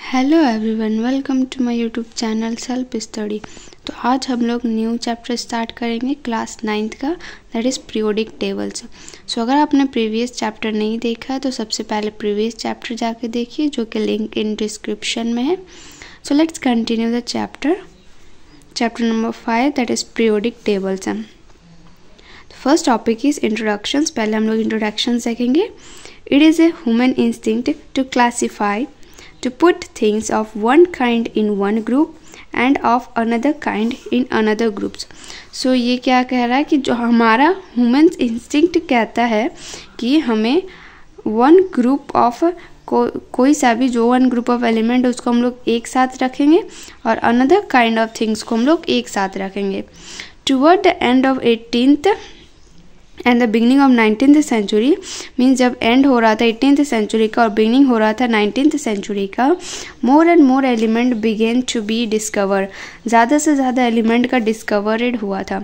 Hello everyone, welcome to my YouTube channel self study. तो आज हम लोग न्यू चैप्टर स्टार्ट करेंगे क्लास 9th का, that is periodic tables. So अगर आपने प्रीवियस चैप्टर नहीं देखा है तो सबसे पहले प्रीवियस चैप्टर जाके देखिए, जो कि लिंक इन डिस्क्रिप्शन में है। So let's continue the chapter number 5, that is periodic tables. First topic is introductions. पहले हम लोग इंट्रोडक्शंस देखेंगे। It is a human instinct to classify, to put things of one kind in one group and of another kind in another groups. So ये क्या कह रहा है कि जो हमारा ह्यूमन इंस्टिंक्ट कहता है कि हमें वन ग्रुप ऑफ कोई सा भी जो वन ग्रुप ऑफ एलिमेंट उसको हम लोग एक साथ रखेंगे और अनदर काइंड ऑफ थिंग्स को हम लोग एक साथ रखेंगे। Toward the end of 18th and the beginning of 19th century, means जब एंड हो रहा था 18th सेंचुरी का और बिगनिंग हो रहा था 19th सेंचुरी का, more and more element began to be discover. ज़्यादा से ज़्यादा एलिमेंट का डिस्कवरेड हुआ था।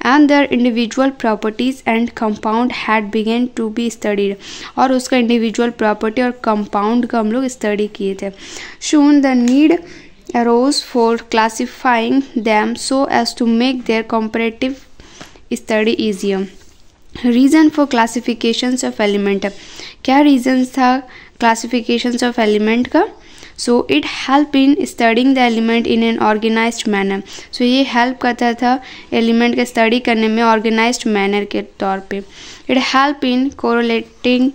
And their individual properties and compound had began to be studied, और उसका इंडिविजुअल प्रॉपर्टी और कंपाउंड का हम लोग स्टडी किए थे। Soon the need arose for classifying them so as to make their comparative study easier. Reason for classifications of element. क्या reason था क्लासिफिकेशंस ऑफ एलिमेंट का? So it help in studying the element in an organised manner. So ये help करता था element का study करने में organised manner के तौर पे। It help in correlating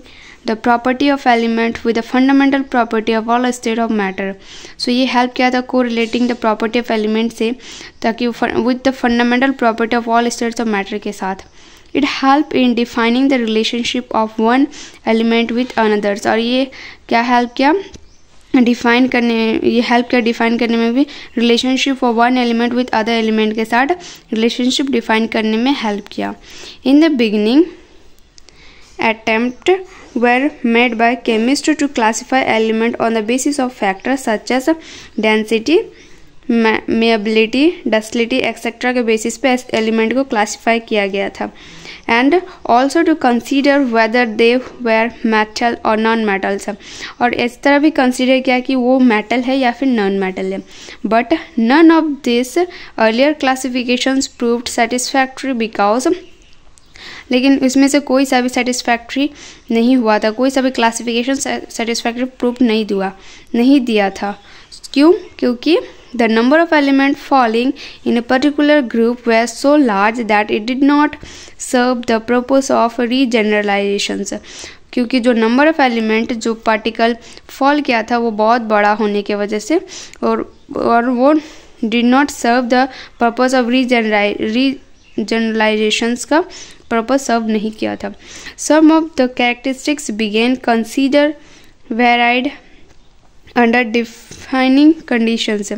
the property of element with the fundamental property of all state of matter. So ये हेल्प किया था correlating the property of element से, ताकि with the fundamental property of all states of matter के साथ। It help in defining the relationship of one element with anothers. और ये क्या हेल्प किया डिफाइन करने में भी, relationship of one element with other element के साथ रिलेशनशिप डिफाइन करने में हेल्प किया। In the beginning attempt were made by chemists to classify element on the basis of factors such as density, malleability, ductility etc. के basis पे element को classify किया गया था। And also to consider whether they were metal और non metals, और इस तरह भी कंसीडर किया कि वो मेटल है या फिर नॉन मेटल है। But none of this earlier classifications proved satisfactory because, लेकिन इसमें से कोई सा भी सेटिस्फैक्ट्री नहीं हुआ था, कोई सा भी क्लासिफिकेशन सेटिस्फैक्ट्री प्रूफ नहीं दिया था। क्यों? क्योंकि the number of elements falling in a particular group were so large that it did not serve the purpose of regeneralizations। क्योंकि जो नंबर ऑफ एलिमेंट जो पार्टिकल फॉल किया था वो बहुत बड़ा होने की वजह से, और वो did not serve the purpose of regeneralizations का पर्पस सर्व नहीं किया था। Some of the characteristics began consider varied under defining conditions.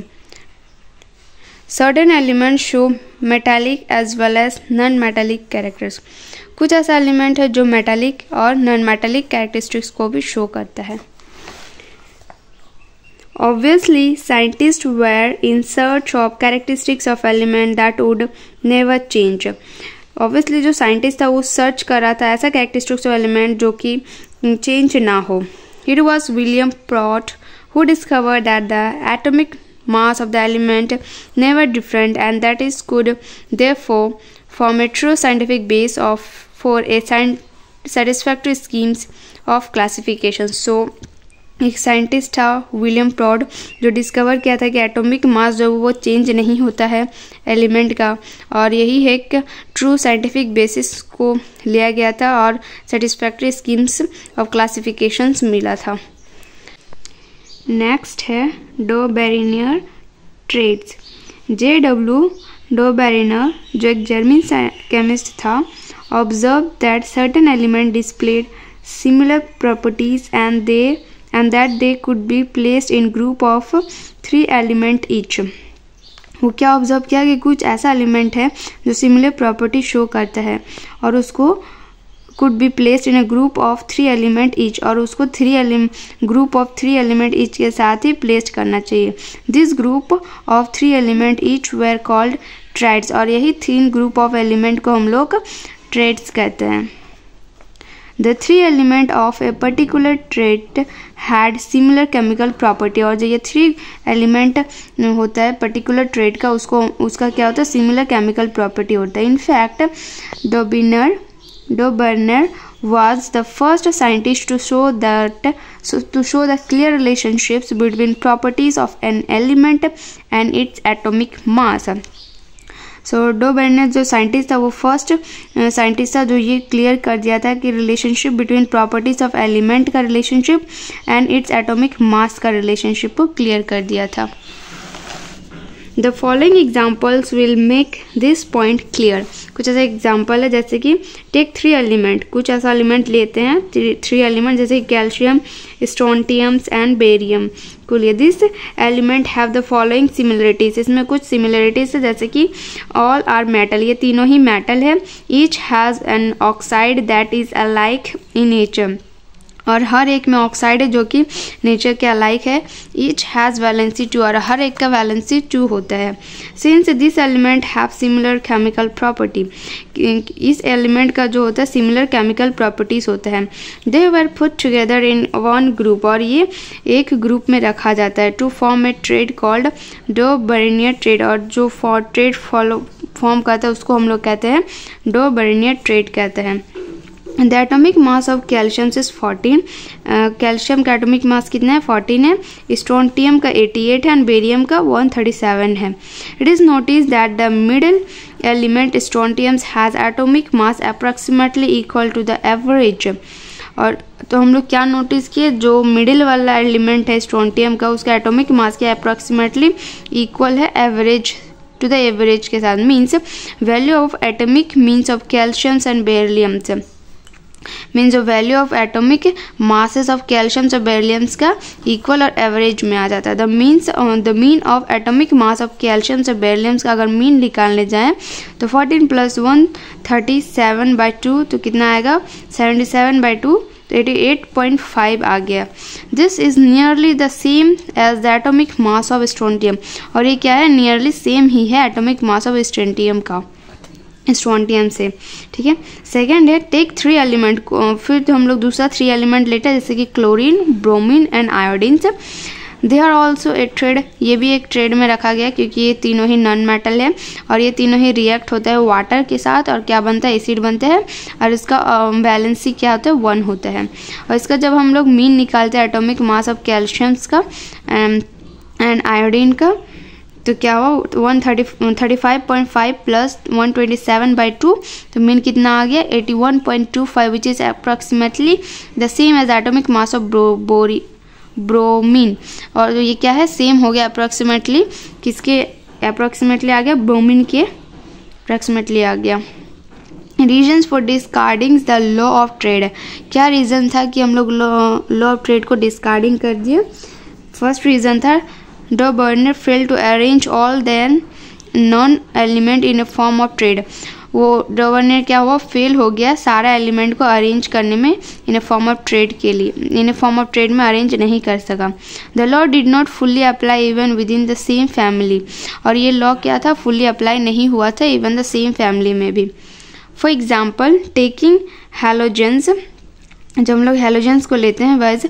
Certain elements show metallic as well as non-metallic characters। कुछ ऐसा एलिमेंट है जो मेटालिक और नॉन मेटालिक कैरेक्टरिस्टिक्स को भी शो करता है। Obviously, scientists were in search of characteristics of element that would never change। Obviously जो साइंटिस्ट था वो सर्च कर रहा था ऐसा कैरेक्टरिस्टिक्स ऑफ एलिमेंट जो कि चेंज ना हो। It was William Prout who discovered that the atomic mass of the element never different, and that is could therefore form a true scientific base for a satisfactory schemes of classification। So एक scientist था William प्रॉड जो discover किया था कि atomic mass जो वो change नहीं होता है एलिमेंट का, और यही एक ट्रू साइंटिफिक बेसिस को लिया गया था और सेटिस्फैक्ट्री स्कीम्स ऑफ क्लासिफिकेशंस मिला था। नेक्स्ट है डो बेरेनियर ट्रेड्स। JW डो बेरेनियर जो एक जर्मन केमिस्ट था, observe that certain element displayed similar properties and that they could be placed in group of 3 element each। वो क्या ऑब्जर्व किया कि कुछ ऐसा एलिमेंट है जो सिमिलर प्रॉपर्टी शो करता है और उसको could be placed in a group of 3 element each, और उसको group of 3 element each के साथ ही प्लेस करना चाहिए। This group of 3 element each were called trades, और यही 3 ग्रुप ऑफ एलिमेंट को हम लोग ट्रेड्स कहते हैं। The 3 element of a particular trait had similar chemical property. और जो ये 3 एलिमेंट होता है पर्टिकुलर ट्रेट का, उसका क्या होता है, सिमिलर केमिकल प्रॉपर्टी होता है। In fact Dobereiner was the first scientist to show the clear relationships between properties of an element and its atomic mass। So do burner जो साइंटिस्ट था वो फर्स्ट साइंटिस्ट था जो ये क्लियर कर दिया था कि relationship between properties of element का relationship and its atomic mass का रिलेशनशिप को क्लियर कर दिया था। The following examples will make this point clear. कुछ ऐसा एग्जाम्पल है जैसे कि टेक 3 एलिमेंट, कुछ ऐसा एलिमेंट लेते हैं 3 एलिमेंट जैसे कैल्शियम, स्ट्रोंटियम्स एंड बेरियम को लिए। This element have the following similarities. इसमें कुछ सिमिलरिटीज है जैसे कि ऑल आर मेटल, ये तीनों ही मेटल है। Each has an oxide that is alike in nature, और हर एक में ऑक्साइड है जो कि नेचर के अलाइक है। ईच हैज़ वैलेंसी 2, और हर एक का वैलेंसी 2 होता है। Since this element have similar chemical property, इस एलिमेंट का जो होता है सिमिलर केमिकल प्रॉपर्टीज होता है। They were put together in one group, और ये एक ग्रुप में रखा जाता है। To form a triad called Dobereiner triad, और जो ट्रेड फॉर्म करता है उसको हम लोग कहते हैं डो बर्नियर ट्रेड कहते हैं। The atomic mass of calcium is 14। Calcium का एटॉमिक मास कितना है, 14 है। स्ट्रोंटियम का 88 है एंड बेरियम का 137 है। It is notice that the middle element strontiums has atomic mass approximately equal to the average. और तो हम लोग क्या नोटिस किए, जो मिडिल वाला एलिमेंट है स्ट्रोंटियम का, उसका एटॉमिक मास क्या अप्रॉक्सीमेटली इक्वल है एवरेज टू द एवरेज के साथ। Means value of atomic means of calciums and bariums, means जो value of atomic masses of calciums और बेरिलियम्स का इक्वल और एवरेज में आ जाता है। The mean of atomic mass of calciums और बेरिलियम्स का अगर मीन निकालने जाएं तो 14 + 1 37/2, तो कितना आएगा 77/2, तो 88.5 आ गया। This is nearly the same as the atomic mass of strontium, और ये क्या है, नियरली सेम ही है एटॉमिक मास ऑफ स्ट्रोंटियम का, स्ट्रोंटियम से। ठीक है, सेकेंड है टेक 3 एलिमेंट, फिर तो हम लोग दूसरा 3 एलिमेंट लेते हैं जैसे कि chlorine, bromine and iodine. They are also a triad, ये भी एक ट्रेड में रखा गया क्योंकि ये तीनों ही नॉन मेटल है और ये तीनों ही रिएक्ट होता है वाटर के साथ और क्या बनता है, एसिड बनता है, और इसका वैलेंसी क्या होता है 1 होता है। और इसका जब हम लोग मीन निकालते हैं एटॉमिक मास ऑफ कैल्शियम्स का एंड आयोडीन का, तो क्या हुआ 135.5 + 127/2, तो मीन कितना आ गया 81.25, which is approximately the same as atomic mass of bromine. और ये क्या है, सेम हो गया अप्रॉक्सीमेटली, किसके अप्रॉक्सीमेटली आ गया, ब्रोमीन के अप्रॉक्सीमेटली आ गया। Reasons for discarding the law of triad, क्या रीज़न था कि हम लोग लॉ ऑफ ट्रेड को डिस्कार्डिंग कर दिए। फर्स्ट रीज़न था Dobereiner fail to arrange all then non element in a form of triad, वो डो बर्नर क्या हुआ, फेल हो गया सारा एलिमेंट को अरेंज करने में in a form of trade के लिए, इन ए फॉर्म ऑफ ट्रेड में अरेंज नहीं कर सका। The law did not fully apply even with in the same family, और ये लॉ क्या था, फुल्ली अप्लाई नहीं हुआ था इवन द सेम फैमिली में भी। फॉर एग्जाम्पल टेकिंग हैलोजेंस, जब हम लोग हैलोजेंस को लेते हैं वैज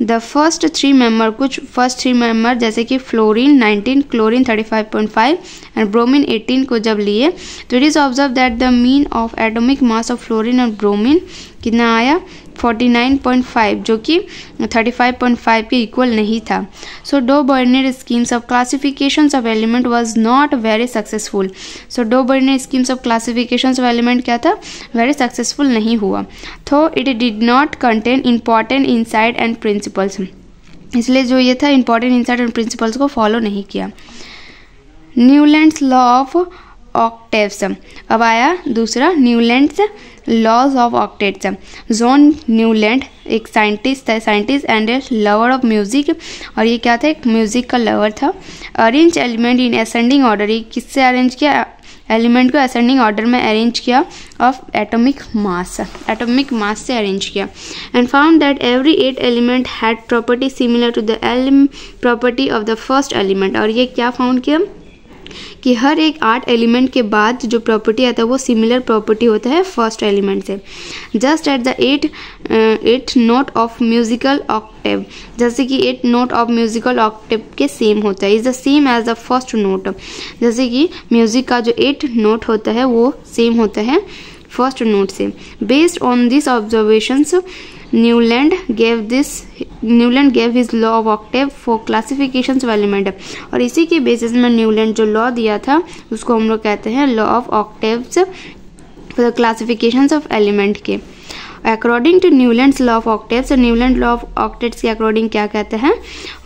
द फर्स्ट 3 मेंबर, कुछ फर्स्ट 3 मेंबर जैसे कि फ्लोरीन 19, क्लोरीन 35.5 एंड ब्रोमीन 18 को जब लिए तो it is observe that the mean of atomic mass of fluorine और ब्रोमीन कितना आया 49.5, जो कि 35.5 के इक्वल नहीं था। So Dobereiner schemes of classifications of element was not very successful. So Dobereiner schemes of classifications of element क्या था, वेरी सक्सेसफुल नहीं हुआ। तो it did not contain important insight and principles, इसलिए जो ये था इंपॉर्टेंट इंसाइट एंड प्रिंसिपल्स को फॉलो नहीं किया। न्यूलैंड्स लॉ ऑफ ऑक्टेव्स, अब आया दूसरा Newlands laws of octets. John Newland एक scientist and a lover of music, और ये क्या था, एक म्यूजिक का लवर था। Arrange element in ascending order, ये किससे अरेंज किया, एलिमेंट को असेंडिंग ऑर्डर में अरेंज किया ऑफ एटॉमिक मास से अरेंज किया। And found that every 8 element had property similar to the property of the first element, और ये क्या फाउंड किया कि हर एक 8 एलिमेंट के बाद जो प्रॉपर्टी आता है वो सिमिलर प्रॉपर्टी होता है फर्स्ट एलिमेंट से। Just at the 8 note of musical octave, जैसे कि 8 नोट ऑफ म्यूजिकल ऑक्टेव के सेम होता है, is the same as the first note. जैसे कि म्यूजिक का जो 8 नोट होता है वो सेम होता है फर्स्ट नोट से। Based on this observations Newland gave his law of octave for classifications of element. और इसी के बेसिस में न्यूलैंड जो लॉ दिया था उसको हम लोग कहते हैं law of octaves for the classifications of element के। According to Newlands law of octaves, Newland law of octaves के अकॉर्डिंग क्या कहते हैं,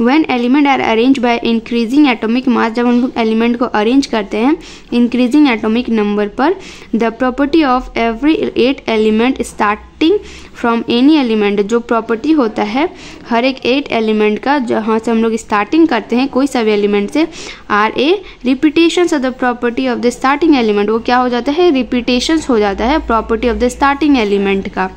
when element are arrange by increasing atomic mass, जब हम लोग एलिमेंट को अरेंज करते हैं इंक्रीजिंग एटॉमिक नंबर पर, the property of every 8 element starting from any element, जो प्रॉपर्टी होता है हर एक 8 एलिमेंट का जहाँ से हम लोग स्टार्टिंग करते हैं कोई सा भी एलिमेंट से, are a repetitions of the property of the starting element, वो क्या हो जाता है, रिपीटेशंस हो जाता है property of the starting element का।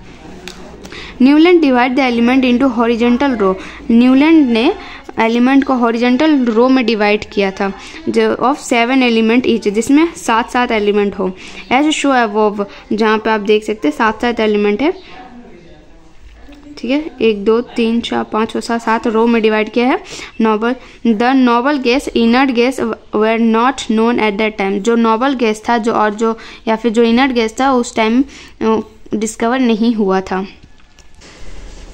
Newland divide the element into horizontal row, Newland ने एलिमेंट को हॉरिजॉन्टल रो में डिवाइड किया था जो ऑफ 7 एलिमेंट ईच, जिसमें 7 एलिमेंट हो, एज शो अबव, जहाँ पे आप देख सकते हैं 7 एलिमेंट है, ठीक है, 1 2 3 4 5 6 7 रो में डिवाइड किया है। The noble gas inert gas were not known at that time, जो नोबल गैस था जो या फिर जो इनर्ट गैस था उस टाइम डिस्कवर नहीं हुआ था।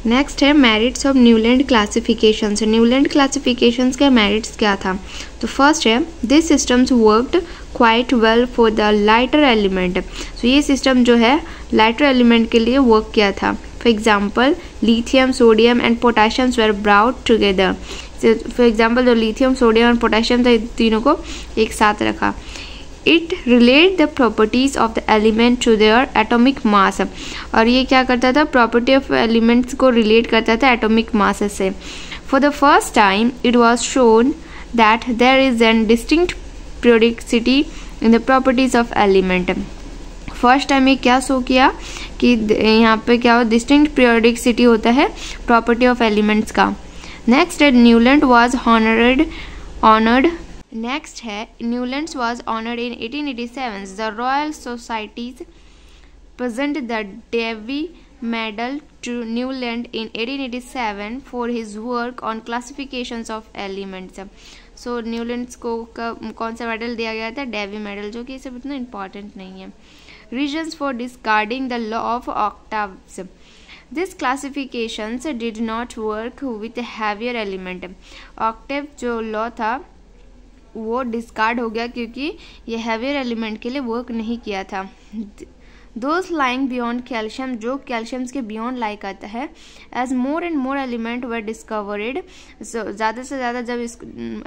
नेक्स्ट है merits of Newland classifications. Newland classifications के मेरिट्स क्या था, तो फर्स्ट है this systems worked quite well for the lighter element, तो ये सिस्टम जो है लाइटर एलिमेंट के लिए वर्क किया था। For example lithium sodium and potassium were brought together, for example जो लिथियम सोडियम और पोटाशियम था तीनों को एक साथ रखा। It relate the properties of the element to their atomic mass, और ये क्या करता था, प्रॉपर्टी ऑफ एलिमेंट्स को रिलेट करता था एटॉमिक मास से। For the first time it was shown that there is an distinct periodicity in the properties of element. First time ये क्या शो किया कि यहाँ पे क्या हो, डिस्टिंक्ट पीरियोडिसिटी होता है प्रॉपर्टी ऑफ एलिमेंट्स का। नेक्स्ट है न्यूलैंड वाज ऑनर्ड नेक्स्ट है Newland was honoured in 1887। The Royal Society's present the Davy medal to Newland in 1887 for his work on classifications of elements। So Newland को कौन सा medal दिया गया था, Davy medal, जो कि इसे इतना इम्पॉर्टेंट नहीं है। Reasons for discarding the law of octaves, this classifications did not work with heavier element. Octave जो लॉ था वो डिस्कार्ड हो गया क्योंकि ये हैवियर एलिमेंट के लिए वर्क नहीं किया था। Those lying beyond calcium, जो कैल्शियम्स के बियॉन्ड लाई करता है, as more and more element were discovered, so ज़्यादा से ज़्यादा जब इस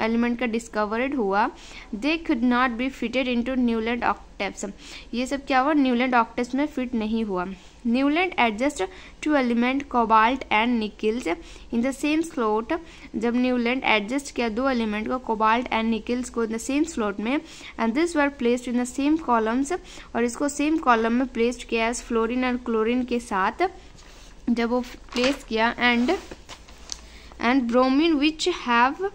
एलिमेंट का डिस्कवर्ड हुआ, they could not be fitted into Newland octaves। ये सब क्या हुआ, न्यूलैंड ऑक्टेव्स में फिट नहीं हुआ। Newland adjust 2 element cobalt and nickels in the same slot, जब न्यूलैंड एडजस्ट किया 2 एलिमेंट को, कोबाल्ट एंड निकल्स को इन द सेम स्लॉट में, and this were placed in the same columns, और इसको सेम कॉलम में प्लेस्ड किया as fluorine और क्लोरीन के साथ। जब वो प्लेस किया and bromine which have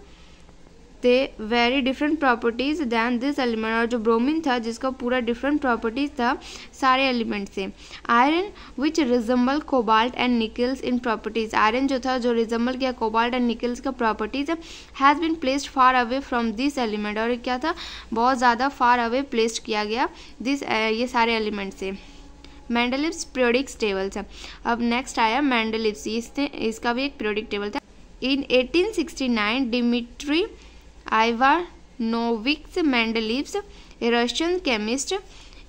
they very different properties than this element, और जो ब्रोमीन था जिसका पूरा डिफरेंट प्रॉपर्टीज था सारे एलिमेंट से। Iron which resemble cobalt and nickels in properties, iron जो था जो रिजेंबल किया कोबाल्ट एंड निकल्स का properties, has been placed far away from this element, और क्या था, बहुत ज़्यादा फार अवे प्लेस्ड किया गया दिस ये सारे एलिमेंट से। मेंडलीव्स पीरियोडिक टेबल्स, अब नेक्स्ट आया मेंडलीव्स, इसका भी एक पीरियोडिक टेबल था। In 1869 Dmitri Ivanovich Mendeleev's, Russian chemist,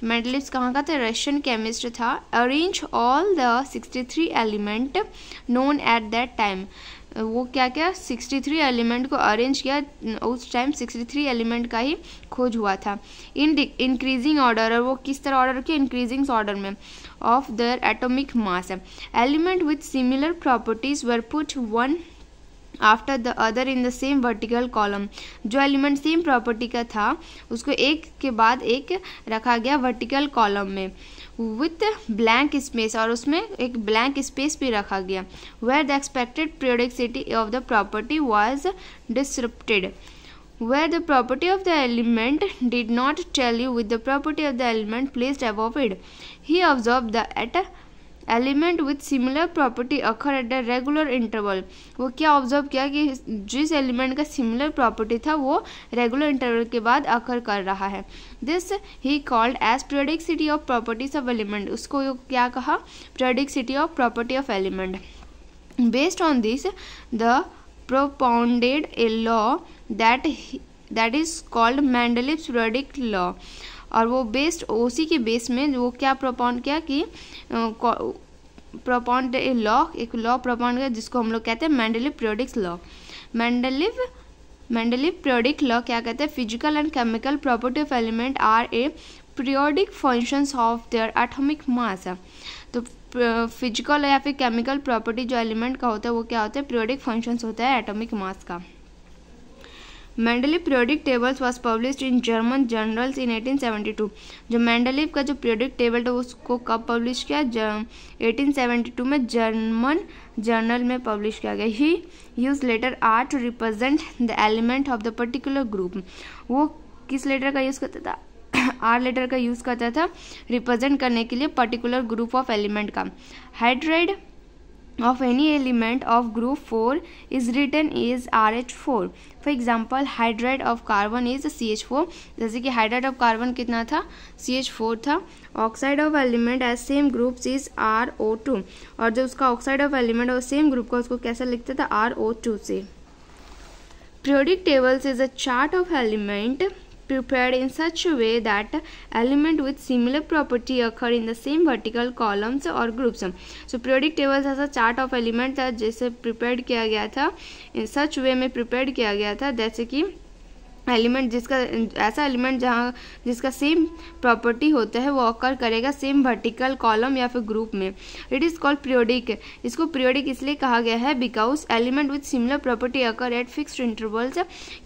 Mendeleev's कहाँ का था, रशियन केमिस्ट था, arrange all the 63 element known at that time, वो क्या क्या 63 एलिमेंट को अरेंज किया, उस टाइम 63 एलिमेंट का ही खोज हुआ था। इन इंक्रीजिंग ऑर्डर, और वो किस तरह ऑर्डर किया, इंक्रीजिंग ऑर्डर में, of their atomic mass. Element with similar properties were put one after the other in the same vertical column, जो एलिमेंट सेम प्रॉपर्टी का था उसको एक के बाद एक रखा गया वर्टिकल कॉलम में, विथ ब्लैंक स्पेस, और उसमें एक ब्लैंक स्पेस भी रखा गया, where the expected periodicity of the property was disrupted, where the property of the element did not tally with the property of the element placed above it. He observed that element with similar property occur at a regular interval. वो क्या observe किया कि जिस element का similar property था वो regular interval के बाद अकर कर रहा है. This he called as periodicity of properties of element. उसको क्या कहा? Periodicity of property of element. Based on this the propounded a law that is called Mendeleev's periodic law. और वो बेस्ड उसी के बेस में वो क्या प्रोपाउंड किया कि प्रोपाउंड ए लॉ, एक लॉ प्रोपाउंड किया जिसको हम लोग कहते हैं Mendeleev periodic law. Mendeleev periodic law क्या कहते हैं? Physical and chemical property of element are a periodic functions of their atomic mass. तो फिजिकल या फिर केमिकल प्रॉपर्टी जो एलिमेंट का होता है वो क्या होता है? पीरियोडिक फंक्शंस होता है एटॉमिक मास का. Mendeleev periodic tables was published in German journals in 1872. जो मेंडलीव का जो पीरियोडिक टेबल था उसको कब पब्लिश किया? 1872 में जर्मन जर्नल में पब्लिश किया गया. He use letter R to represent the element of the particular group. वो किस लेटर का यूज करता था? आर लेटर का यूज करता था रिप्रेजेंट करने के लिए पर्टिकुलर ग्रुप ऑफ एलिमेंट का. Hydride of any element of group 4 is written is RH4. For example, hydride of carbon is CH4. जैसे कि हाइड्राइड ऑफ कार्बन कितना था? CH4 था. Oxide of element as same groups is RO2. और जो उसका oxide of element और same group का उसको कैसा लिखता था? RO2 से. Periodic tables is a chart of element prepared in such a way that element with similar property occur in the same vertical columns or groups. So periodic tables ऐसा chart of element था जैसे prepared किया गया था, in such way में prepared किया गया था जैसे कि एलिमेंट जिसका ऐसा एलिमेंट जहाँ जिसका सेम प्रॉपर्टी होता है वो ऑकर करेगा सेम वर्टिकल कॉलम या फिर ग्रुप में. It is called periodic. इसको पीरियोडिक इसलिए कहा गया है because element with similar property occur at fixed intervals.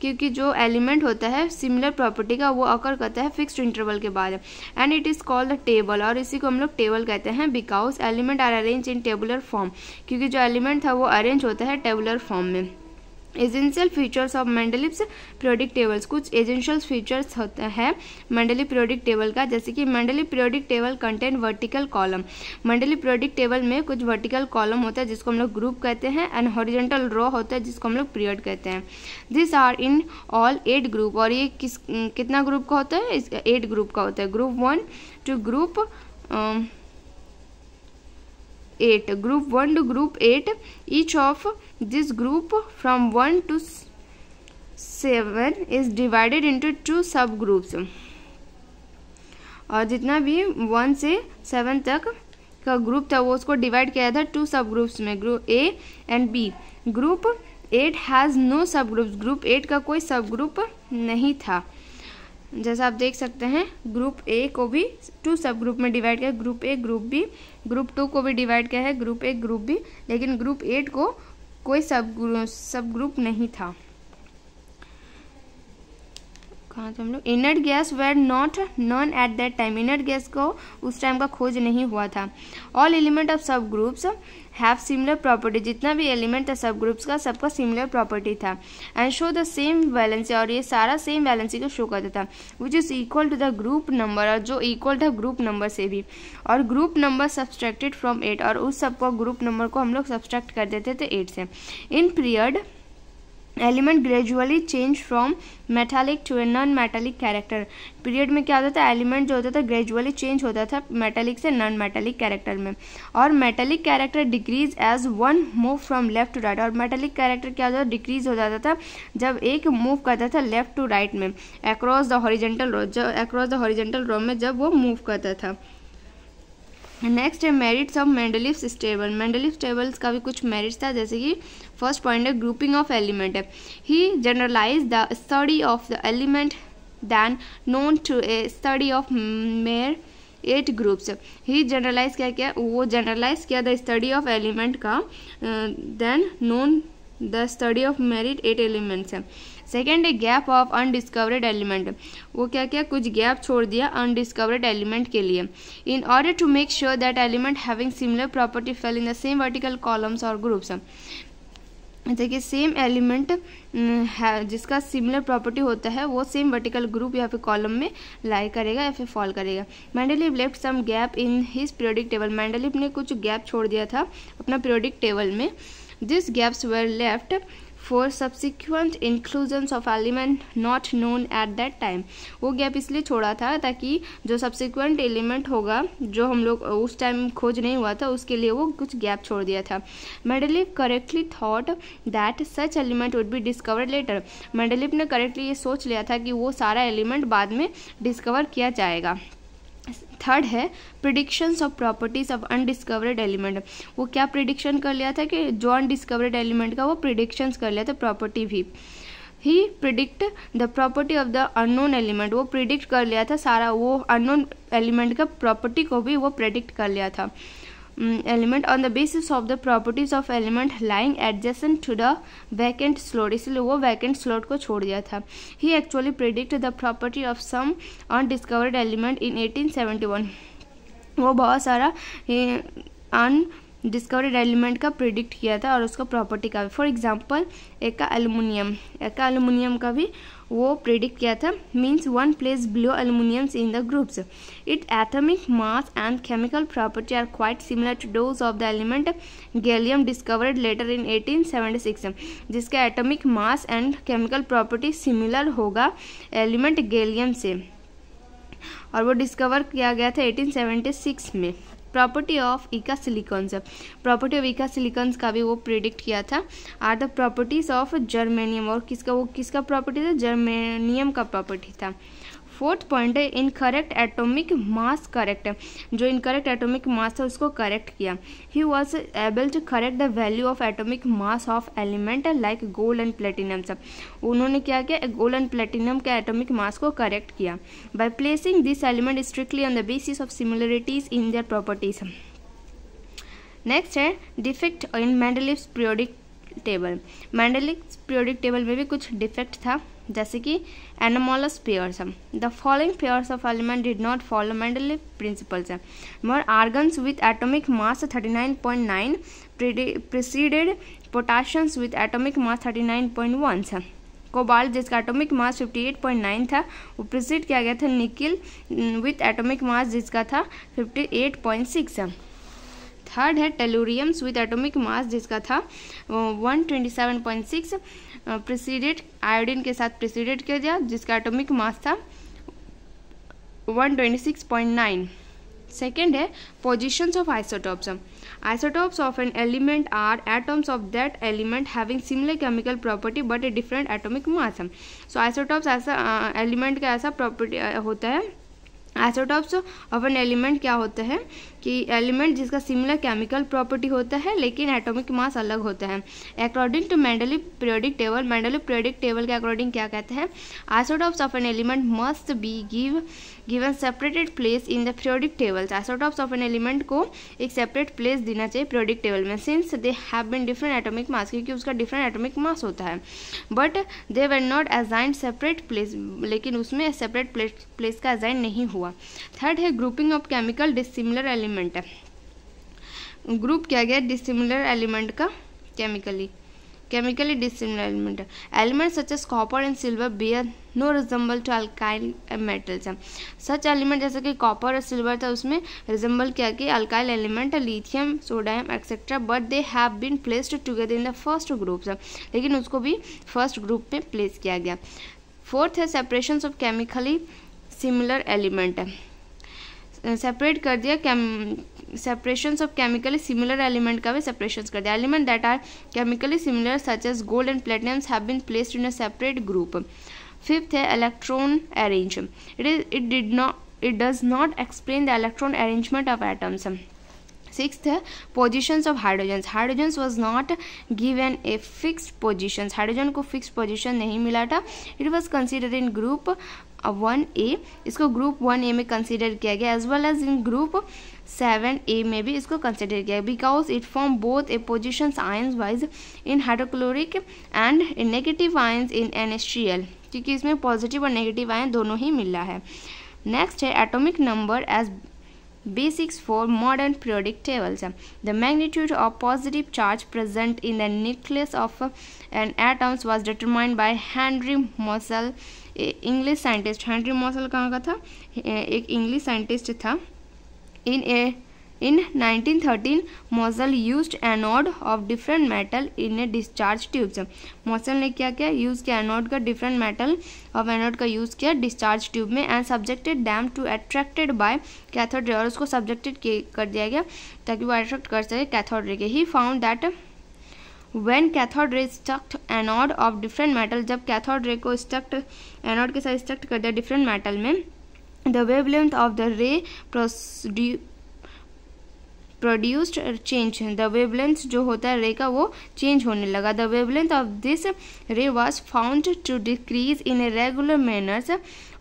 क्योंकि जो एलिमेंट होता है सिमिलर प्रॉपर्टी का वो अकर करता है फिक्स्ड इंटरवल के बाद. And it is called the table. और इसी को हम लोग टेबल कहते हैं because element are arrange in tabular form. क्योंकि जो एलिमेंट था वो अरेंज होता है टेबुलर फॉर्म में. Essential features of Mendeleev's periodic tables. कुछ एजेंशियल फीचर्स होता है मेंडलीव पीरियोडिक टेबल का. जैसे कि Mendeleev periodic table contain vertical column. Mendeleev periodic table में कुछ वर्टिकल कॉलम होता है जिसको हम लोग ग्रुप कहते हैं एंड हॉरिजॉन्टल रो होता है जिसको हम लोग पीरियड कहते हैं. This are in all 8 group. और ये कितना ग्रुप का होता है? 8 ग्रुप का होता है. Group 1 to group 8. Group 1 to Group 8. Each of this group from 1 to 7 is divided into 2 subgroups. और जितना भी 1 से 7 तक का ग्रुप था वो उसको डिवाइड किया था 2 सब ग्रुप्स में, group A and B. Group 8 has no subgroups. Group 8 का कोई सब ग्रुप नहीं था. जैसा आप देख सकते हैं ग्रुप ए को भी 2 सब ग्रुप में डिवाइड किया, group A group B. Group 2 को भी डिवाइड किया है, ग्रुप ए ग्रुप बी. लेकिन ग्रुप 8 को कोई सब ग्रुप नहीं था. कहाँ थे हम लोग? Inert gas were not known at that time. Inert gas को उस टाइम का खोज नहीं हुआ था. All element of subgroups have similar property. जितना भी एलिमेंट था सब ग्रुप्स का सबका सिमिलर प्रॉपर्टी था. And show the same valency. और ये सारा सेम वैलेंसी को शो करता था which is equal to the group number. और जो इक्वल था ग्रुप नंबर से भी. और ग्रुप नंबर सब्सट्रैक्टेड फ्रॉम 8. और उस सबको ग्रुप नंबर को हम लोग सब्सट्रैक्ट कर देते थे 8 से. In period element gradually change from metallic to a non metallic character. Period में क्या होता था? एलिमेंट जो होता था ग्रेजुअली चेंज होता था मेटालिक से नॉन मेटालिक कैरेक्टर में. और metallic character decrease as one move from left to right. और मेटालिक कैरेक्टर क्या होता था? डिक्रीज हो जाता था जब एक मूव करता था लेफ्ट टू राइट में अक्रॉस द हॉरिजॉन्टल रो. जब अक्रॉस द हॉरिजॉन्टल रो में जब वो मूव करता था. नेक्स्ट है merits of Mendeleev's table. Mendeleev's tables का भी कुछ मेरिट्स था. जैसे कि फर्स्ट पॉइंट है grouping of element. He generalise the study of the element than known to a study of mere 8 groups. He generalise क्या किया? वो जनरलाइज किया द स्टडी ऑफ एलिमेंट का than known the study of merit 8 elements है. Second है gap of undiscovered element. वो क्या क्या कुछ गैप छोड़ दिया अनडिस्कवर्ड एलिमेंट के लिए. In order to make sure that element having similar property fell in the same vertical columns और ग्रुप्स. देखिए सेम एलिमेंट है जिसका सिमिलर प्रॉपर्टी होता है वो सेम वर्टिकल ग्रुप या फिर कॉलम में लाई करेगा या फिर फॉल करेगा। Mendeleev left some gap in his periodic table, Mendeleev ने कुछ गैप छोड़ दिया था अपना पीरियोडिक टेबल में। This gaps were left for subsequent inclusions of element not known at that time, वो गैप इसलिए छोड़ा था ताकि जो सब्सिक्वेंट एलिमेंट होगा जो हम लोग उस टाइम खोज नहीं हुआ था उसके लिए वो कुछ गैप छोड़ दिया था। Mendeleev correctly thought that such element would be discovered letter, Mendeleev ने करेक्टली ये सोच लिया था कि वो सारा एलिमेंट बाद में डिस्कवर किया जाएगा। थर्ड है predictions of properties of undiscovered element, वो क्या प्रिडिक्शन कर लिया था कि जो अनडिस्कवर्ड एलिमेंट का वो प्रिडिक्शंस कर लिया था प्रॉपर्टी भी। He predict the property of the unknown element, वो प्रिडिक्ट कर लिया था सारा वो अननोन एलिमेंट का प्रॉपर्टी को भी वो प्रिडिक्ट कर लिया था। Element on the basis of the properties of element lying adjacent to the vacant slot, इसलिए वो वैकेंट स्लॉट को छोड़ दिया था। He actually predict the property of some undiscovered element in 1871, वो बहुत सारा अनडिस्कवर्ड एलिमेंट का प्रिडिक्ट किया था और उसका प्रॉपर्टी का भी। फॉर एग्जाम्पल एका एल्युमिनियम का भी वो प्रिडिक्ट किया था। Means one place below aluminiums in the groups, it atomic mass and chemical property are quite similar to those of the element gallium discovered later in 1876, जिसका atomic mass and chemical property similar होगा element gallium से और वो discover किया गया था 1876 में। Property of eka silicons, property of eka silicons का भी वो प्रिडिक्ट किया था। Are the properties of germanium, और किसका प्रॉपर्टी था, जर्मेनियम का प्रॉपर्टी था। फोर्थ पॉइंट है इनकरेक्ट एटॉमिक मास करेक्ट, जो इनकरेक्ट एटॉमिक मास था उसको करेक्ट किया। He was able to correct the value of atomic mass of element like gold and platinum, सब उन्होंने क्या किया, गोल्ड एंड प्लेटिनम के एटॉमिक मास को करेक्ट किया by placing this element strictly on the basis of similarities in their properties. Next है defect in Mendeleev's periodic table, Mendeleev's periodic table में भी कुछ डिफेक्ट था जैसे कि anomalous pairs, the following pairs of element did not follow Mendeleev principles. More argons with atomic mass 39.9 preceded potassiums with atomic mass 39.1, cobalt जिसका atomic mass 58.9 था वो preceded किया गया था निकिल विथ एटॉमिक मास जिसका था 58.6। थर्ड है टेलुरियम्स विथ एटॉमिक मास जिसका था 127.6 प्रीसीडेड आयोडीन के साथ प्रीसीडेड किया गया जिसका एटॉमिक मास था 126.9। सेकेंड है positions of isotopes, isotopes of an element are atoms of that element having similar chemical property but a different atomic mass. So isotopes ऐसा एलिमेंट का ऐसा प्रॉपर्टी होता है, आइसोटॉप्स ऑफ एन एलिमेंट क्या होता है कि एलिमेंट जिसका सिमिलर केमिकल प्रॉपर्टी होता है लेकिन एटॉमिक मास अलग होता है। According to Mendeleev periodic table, Mendeleev periodic table के अकॉर्डिंग क्या कहते हैं, isotopes of an element must be given separated place in the periodic tables, isotopes of an element को एक सेपरेट प्लेस देना चाहिए पीरियोडिक टेबल में since they have been different atomic mass, क्योंकि उसका डिफरेंट एटॉमिक मास होता है। But they were not assigned separate place, लेकिन उसमें सेपरेट प्लेस का असाइन नहीं हुआ। थर्ड है grouping of chemical dissimilar element, group किया गया डिसिमिलर एलिमेंट का chemically dissimilar element such as copper and silver bear no resemble to alkyl metals, such element जैसे कि कॉपर और सिल्वर था उसमें रिजेंबल किया कि alkyl element lithium sodium etcetera, but they have been placed together in the first group, लेकिन उसको भी फर्स्ट ग्रुप में प्लेस किया गया। फोर्थ है separations of chemically similar element, separate कर दिया separations of chemically similar element का भी सेपरेशंस कर दिया। Element that are chemically similar such as gold and platinums have been placed in a separate group. Fifth है electron arrange, it does not explain the electron arrangement of atoms. Sixth है positions of hydrogens, hydrogens was not given a fixed positions, hydrogen को fixed position नहीं मिला था। It was considered in group 1A, इसको group 1A में consider किया गया as well as in group 7A में भी इसको कंसिडर किया because it form both a positions ions wise in hydrochloric and a negative ions in NaCl, क्योंकि इसमें पॉजिटिव और नेगेटिव आयन दोनों ही मिल रहा है। नेक्स्ट है atomic number as Basics for modern periodic tables. The magnitude of positive charge present in the nucleus of an atom was determined by Henry Moseley, English scientist. Henry Mosel कहाँ का था? एक English scientist था। In 1913, Moseley used anode of different metal in a discharge tubes. Moseley ने क्या किया? Use किया anode का, डिफरेंट मेटल ऑफ एनोड का यूज़ किया डिस्चार्ज ट्यूब में, and subjected them to attracted by cathode ray, और उसको सब्जेक्टेड कर दिया गया ताकि वो अट्रैक्ट कर सके कैथोड रे के। He found that when cathode ray stuck anode of different metal, जब कैथोड रे को स्टक्ड एनोड के साथ स्टक्ड कर दिया डिफरेंट मेटल में, the wavelength of the ray produced change, the wavelength जो होता है रे का वो चेंज होने लगा। The wavelength of this ray was found to decrease in a regular manners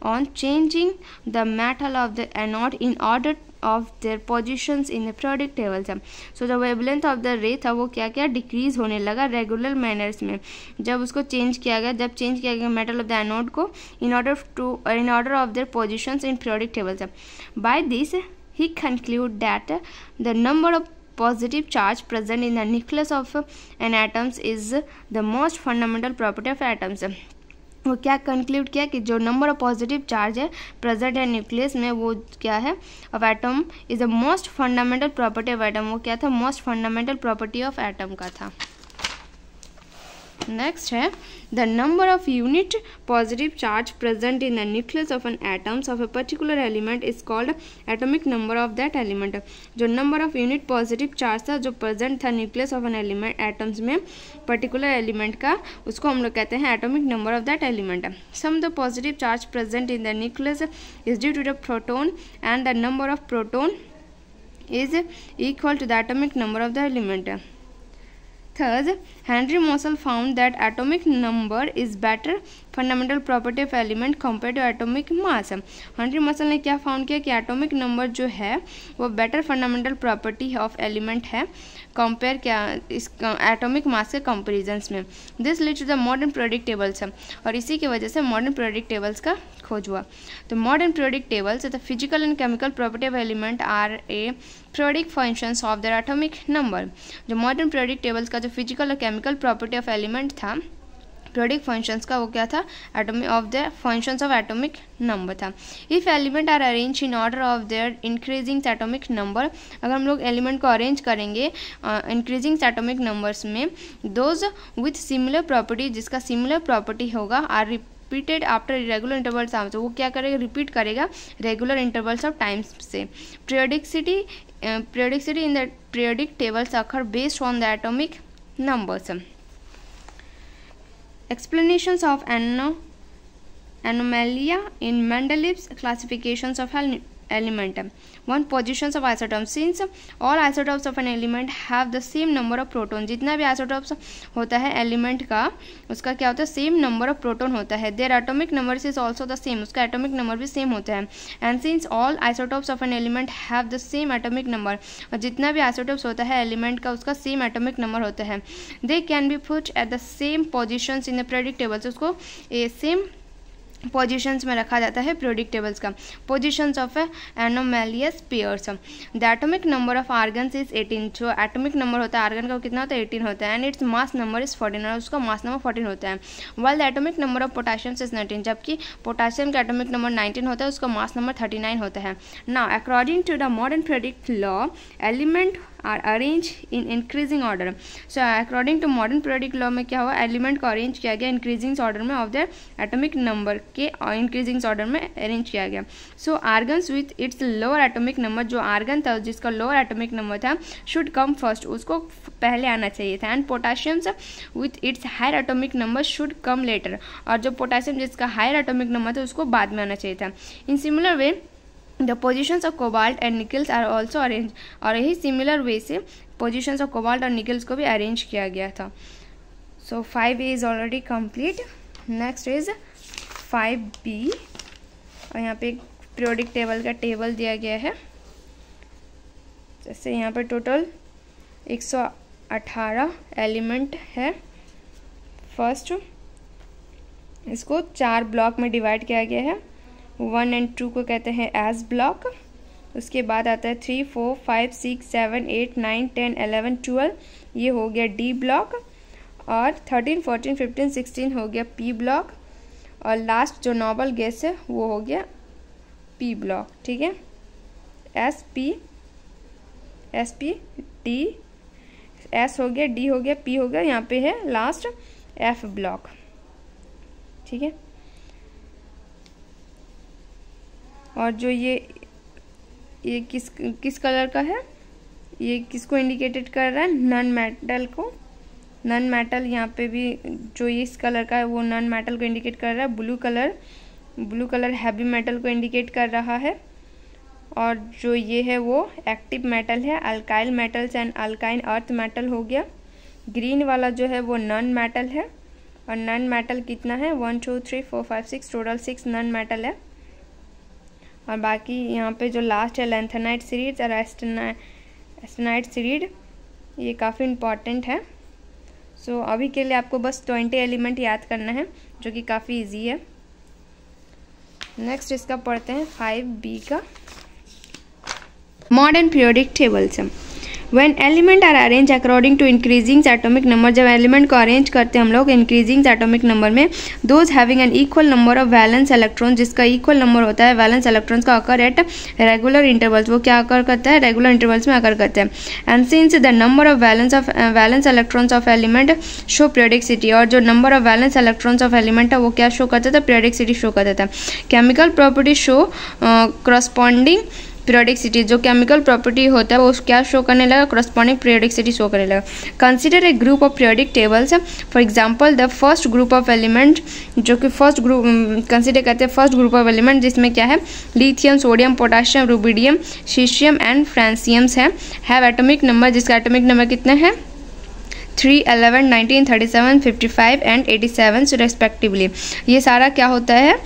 on changing the metal of the anode in order of their positions in periodic tables. So the wavelength of the ray था वो क्या क्या decrease होने लगा regular manners में, जब उसको change किया गया, जब चेंज किया गया मेटल ऑफ द एनोड को in order of their positions in periodic tables. By this he conclude that the number of positive charge present in the nucleus of an atom is the most fundamental property of atoms। वो क्या conclude किया कि जो number of positive charge है present है nucleus में वो क्या है of atom is the most fundamental property of atom. वो क्या था? Most fundamental property of atom का था। नेक्स्ट है the number of unit positive charge present in the nucleus of an atoms of a particular element is called atomic number of that element. जो number of unit positive charge था जो present था nucleus of an element atoms में particular element का, उसको हम लोग कहते हैं atomic number of that element. Sum the positive charge present in the nucleus is due to the proton and the number of proton is equal to the atomic number of the element. Thus, Henry Moseley found that atomic number is better fundamental property of element compared to atomic mass। Henry Mosel ने क्या found किया कि atomic number जो है वो better fundamental property of element है compare क्या इस एटॉमिक मास के कंपेरिजन्स में। This lead to the modern periodic tables, और इसी की वजह से मॉडर्न पीरियोडिक टेबल्स का खोज हुआ। तो modern periodic tables the physical and chemical property of element are a periodic functions of their atomic number. जो मॉडर्न पीरियोडिक टेबल्स का जो फिजिकल और केमिकल प्रॉपर्टी ऑफ एलिमेंट था पीरियोडिक फंक्शंस का, वो क्या था? Atomic of the functions of atomic number था। If element are arrange in order of their increasing atomic number, अगर हम लोग एलिमेंट को अरेंज करेंगे इंक्रीजिंग एटॉमिक नंबर्स में, दोज विथ सिमिलर प्रॉपर्टी, जिसका सिमिलर प्रॉपर्टी होगा, are repeated after regular intervals of, वो क्या करेगा? रिपीट करेगा रेगुलर इंटरवल्स ऑफ टाइम्स से। periodicity in the periodic tables occur based on the atomic numbers। Explanations of anomalia in Mendeleev's classifications of element। One, positions of isotopes। Since all isotopes of an element have the same number of proton, जितना भी isotopes होता है element का उसका क्या होता है? Same number of proton होता है। There atomic number is also the same, उसका एटॉमिक नंबर भी सेम होता है। And since all isotopes of an element have the same atomic number, और जितना भी आइसोटोप्स होता है एलिमेंट का उसका सेम एटॉमिक नंबर होता है। They can be put at the same positions in the periodic tables, उसको सेम पोजिशंस में रखा जाता है पीरियोडिक टेबल्स का। Positions of anomalous pairs. The atomic number of argons is 18, जो एटॉमिक नंबर होता है आर्गन का वो कितना होता है? 18 होता है। And its mass number is 14, और उसका मास नंबर 14 होता है। While the atomic number of potassium is 19, जबकि पोटाशियम का एटॉमिक नंबर 19 होता है, उसका मास नंबर 39 होता है। Now according to the modern periodic law element are arrange in increasing order. So according to modern periodic law में क्या हुआ? एलिमेंट को अरेंज किया गया इंक्रीजिंग ऑर्डर में ऑफ द एटॉमिक नंबर के इंक्रीजिंग ऑर्डर में अरेंज किया गया। So argons with its lower atomic number, जो आर्गन था जिसका लोअर एटॉमिक नंबर था, शुड कम फर्स्ट, उसको पहले आना चाहिए था। And पोटाशियम्स with its higher atomic number should come later, और जो पोटाशियम जिसका हायर एटॉमिक नंबर था उसको बाद में आना चाहिए था। In similar way the positions of cobalt and nickels are also arrange, और यही सिमिलर वे से पोजिशंस ऑफ कोबाल्ट और निकल्स को भी अरेंज किया गया था। So 5A is already complete. Next is 5B, और यहाँ पे एक पीरियोडिक टेबल का टेबल दिया गया है। जैसे यहाँ पे टोटल 118 एलिमेंट है। फर्स्ट इसको 4 ब्लॉक में डिवाइड किया गया है। 1 और 2 को कहते हैं एस ब्लॉक, उसके बाद आता है 3, 4, 5, 6, 7, 8, 9, 10, 11, 12, ये हो गया डी ब्लॉक, और 13, 14, 15, 16 हो गया पी ब्लॉक, और लास्ट जो नोबल गैस है वो हो गया पी ब्लॉक। ठीक है, एस पी डी, एस हो गया, डी हो गया, पी हो गया, यहाँ पे है लास्ट एफ ब्लॉक। ठीक है, और जो ये किस कलर का है, ये किसको इंडिकेटेड कर रहा है, नॉन मेटल को। नॉन मेटल यहाँ पे भी जो ये इस कलर का है वो नॉन मेटल को इंडिकेट कर रहा है। ब्लू कलर हैवी मेटल को इंडिकेट कर रहा है, और जो ये है वो एक्टिव मेटल है, alkyl metals and alkyne earth metal हो गया। ग्रीन वाला जो है वो नॉन मेटल है, और नॉन मेटल कितना है, 1, 2, 3, 4, 5, 6, टोटल 6 नॉन मेटल है। और बाकी यहाँ पे जो लास्ट है लैंथेनाइट सीरीड और एस्टेनाइट सीरीड, ये काफ़ी इम्पॉर्टेंट है। सो अभी के लिए आपको बस 20 एलिमेंट याद करना है, जो कि काफ़ी इजी है। नेक्स्ट इसका पढ़ते हैं 5B का modern periodic tables. When element are arranged according to increasing atomic number, जब एलिमेंट को अरेंज करते हैं हम लोग इंक्रीजिंग एटॉमिक नंबर में, those having an equal number of valence electron, जिसका इक्वल नंबर होता है वैलेंस इलेक्ट्रॉन्स का, अकर एट रेगुलर इंटरवल्स, वो क्या अकर करता है, रेगुलर इंटरवल्स में अकर करता है। And since the number of valence electrons of element show periodicity, और जो number of valence electrons of element है वो क्या शो करता था, पीरियोडिसिटी शो करता था। Chemical property show corresponding periodicity, जो केमिकल प्रॉपर्टी होता है वो क्या शो करने लगा, करस्पॉन्डिंग पीरियोडिसिटी शो करने लगा। Consider a group of periodic tables, for example the first group of element, जो कि फर्स्ट ग्रुप कंसीडर करते हैं फर्स्ट ग्रुप ऑफ एलिमेंट, जिसमें क्या है, lithium, sodium, potassium, rubidium, caesium and franciums है। हैव एटॉमिक नंबर, जिसका एटॉमिक नंबर कितना है, 3, 11, 19, 37, 55 एंड 87 रेस्पेक्टिवली। ये सारा क्या होता है,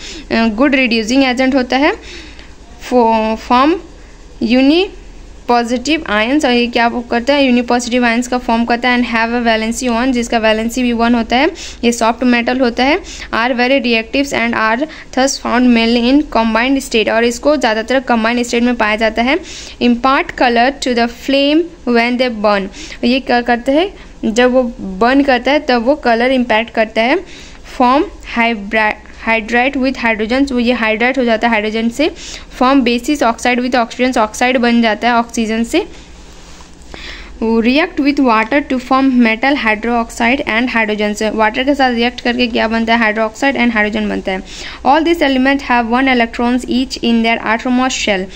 गुड रिड्यूसिंग एजेंट होता है, फॉर्म यूनी पॉजिटिव आयंस, और ये क्या करता है, यूनी पॉजिटिव आयंस का फॉर्म करता है। एंड हैव अ वैलेंसी 1, जिसका वैलेंसी भी 1 होता है। ये सॉफ्ट मेटल होता है। Are very reactives and are thus found mainly in combined state, और इसको ज़्यादातर कम्बाइंड स्टेट में पाया जाता है। Impart colour to the flame when they burn, ये क्या करता है, जब वो बर्न करता है तब वो कलर इम्पैक्ट करता है। फॉर्म हाइड्राइट विथ हाइड्रोजन, वो ये हाइड्राइट हो जाता है हाइड्रोजन से। Form basis oxide with oxygen, oxide बन जाता है ऑक्सीजन से। React with water to form metal hydroxide and hydrogen, से वाटर के साथ रिएक्ट करके क्या बनता है, हाइड्रो ऑक्साइड एंड हाइड्रोजन बनता है। All this element have 1 electrons each in their outermost shell,